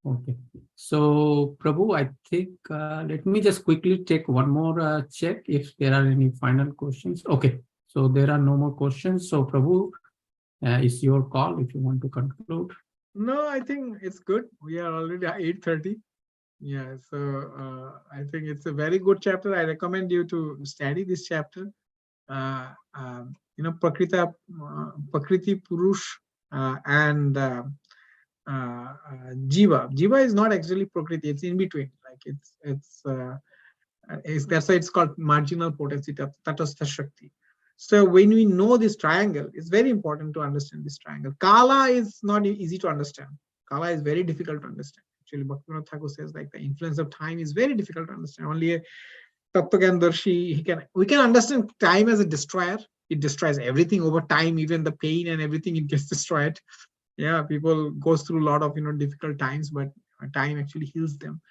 S2: Okay. So, Prabhu, I think let me just quickly take one more check if there are any final questions. Okay. So there are no more questions. So, Prabhu, it's your call if you want to conclude.
S1: No, I think it's good. We are already at 8:30. Yeah, so I think it's a very good chapter. I recommend you to study this chapter. Prakriti Purush and Jiva. Jiva is not actually Prakriti; it's in between. Like that's why it's called marginal potency, Tatastha Shakti. So when we know this triangle, it's very important to understand this triangle. Kala is not easy to understand. Kala is very difficult to understand. Actually, Bhaktivinoda Thakur says like the influence of time is very difficult to understand. Only a Tattvagandarshi, we can understand time as a destroyer. It destroys everything over time, even the pain and everything, it gets destroyed. Yeah, people goes through a lot of difficult times, but time actually heals them.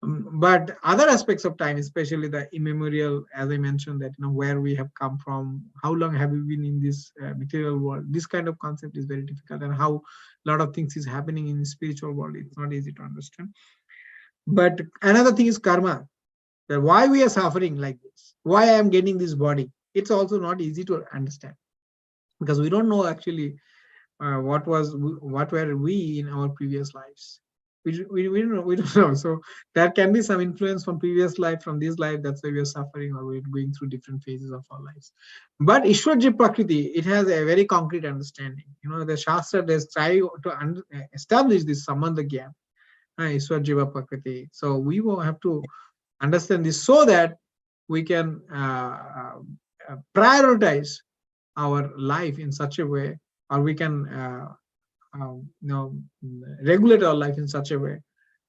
S1: But other aspects of time, especially the immemorial, as I mentioned, that where we have come from, how long have we been in this material world, this kind of concept is very difficult, and how a lot of things is happening in the spiritual world, it's not easy to understand. But another thing is karma, that why we are suffering like this, why I am getting this body, it's also not easy to understand, because we don't know actually what were we in our previous lives. We don't know. So there can be some influence from previous life, from this life. That's why we are suffering, or we're going through different phases of our lives. But Ishwarji Prakriti, it has a very concrete understanding. The Shastra, they try to establish this Sambandha Gyan, Ishwarji Prakriti. So we will have to understand this so that we can prioritize our life in such a way, or we can regulate our life in such a way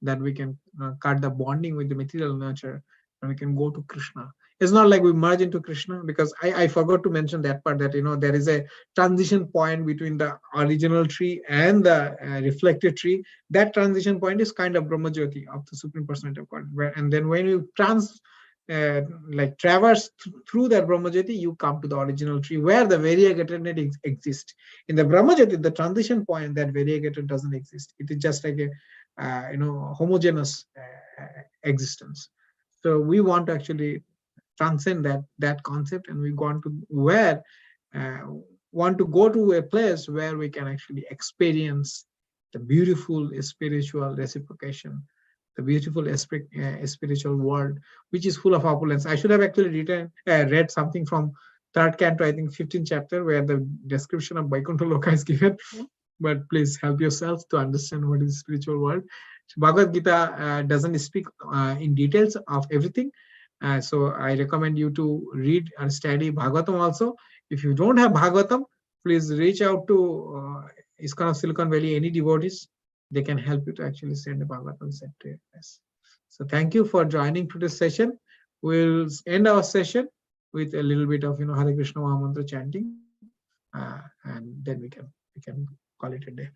S1: that we can cut the bonding with the material nature, and we can go to Krishna. It's not like we merge into Krishna, because I forgot to mention that part, that there is a transition point between the original tree and the reflected tree. That transition point is kind of Brahmajyoti of the Supreme Personality of God. And then when you traverse through that Brahmajyoti, you come to the original tree where the variegatedness exists. In the Brahmajyoti, the transition point, that variegated doesn't exist. It is just like a homogeneous existence. So we want to actually transcend that concept, and we want to go to a place where we can actually experience the beautiful spiritual reciprocation, the beautiful spiritual world, which is full of opulence. I should have actually read something from third canto, I think 15th chapter, where the description of Vaikuntha Loka is given. But please help yourselves to understand what is spiritual world. Bhagavad Gita doesn't speak in details of everything. So I recommend you to read and study Bhagavatam also. If you don't have Bhagavatam, please reach out to ISKCON of Silicon Valley, any devotees. They can help you to actually send a Bhagavatam set to your place. So thank you for joining today's session. We'll end our session with a little bit of Hare Krishna Mahamantra chanting, and then we can call it a day.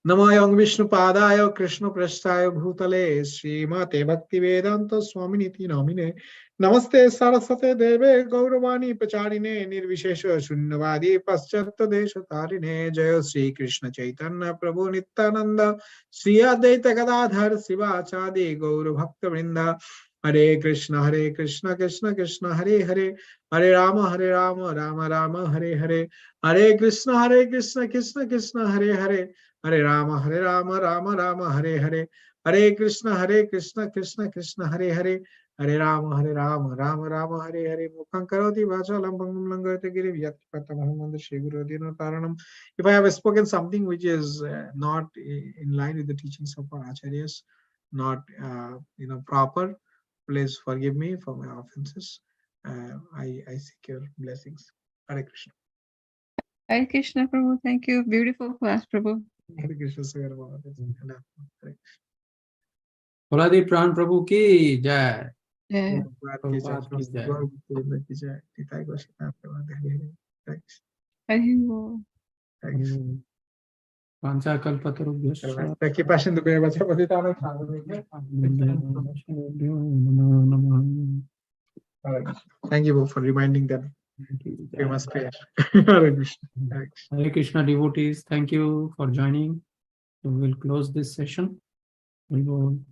S1: Namayang Vishnu Padaya Krishna Prasthaya Bhutale Srimate Bhakti Vedanta Swaminiti Namine Namaste Saraswate Deve Gauravani Pacharine Nirvishesha Shunyavadi Paschatta Desha Tarine Jaya Sri Krishna Chaitanya Prabhu Nityananda Sri Advaita Gadadhar Sivachadi Gaura Bhakta Vrinda Hare Krishna Krishna Krishna Hare Hare Hare Rama Rama Rama Hare Hare Hare Krishna Krishna Krishna Hare Hare Hare Rama Rama Rama Hare Hare Hare Krishna, Krishna Krishna, Hare Hare, Hare Rama, Rama Rama, Hare Hare. Mukham karoti vachalam bangam langayate giri vyaktipatamaham Shri Guru Dino Taranam. If I have spoken something which is not in line with the teachings of our acharyas, not proper, please forgive me for my offenses. I seek your blessings. Hare Krishna.
S4: Hare Krishna, Prabhu. Thank you. Beautiful class, Prabhu.
S1: Hare Krishna. Hare Krishna.
S2: Kolodwip Pran Prabhu ki jai.
S4: Yeah.
S2: Prabhupada ki jai. Pancha kalpatarubhyascha.
S1: Thank you for reminding that famous prayer. Hare Krishna.
S2: Hare Krishna devotees, thank you for joining. We will close this session. We will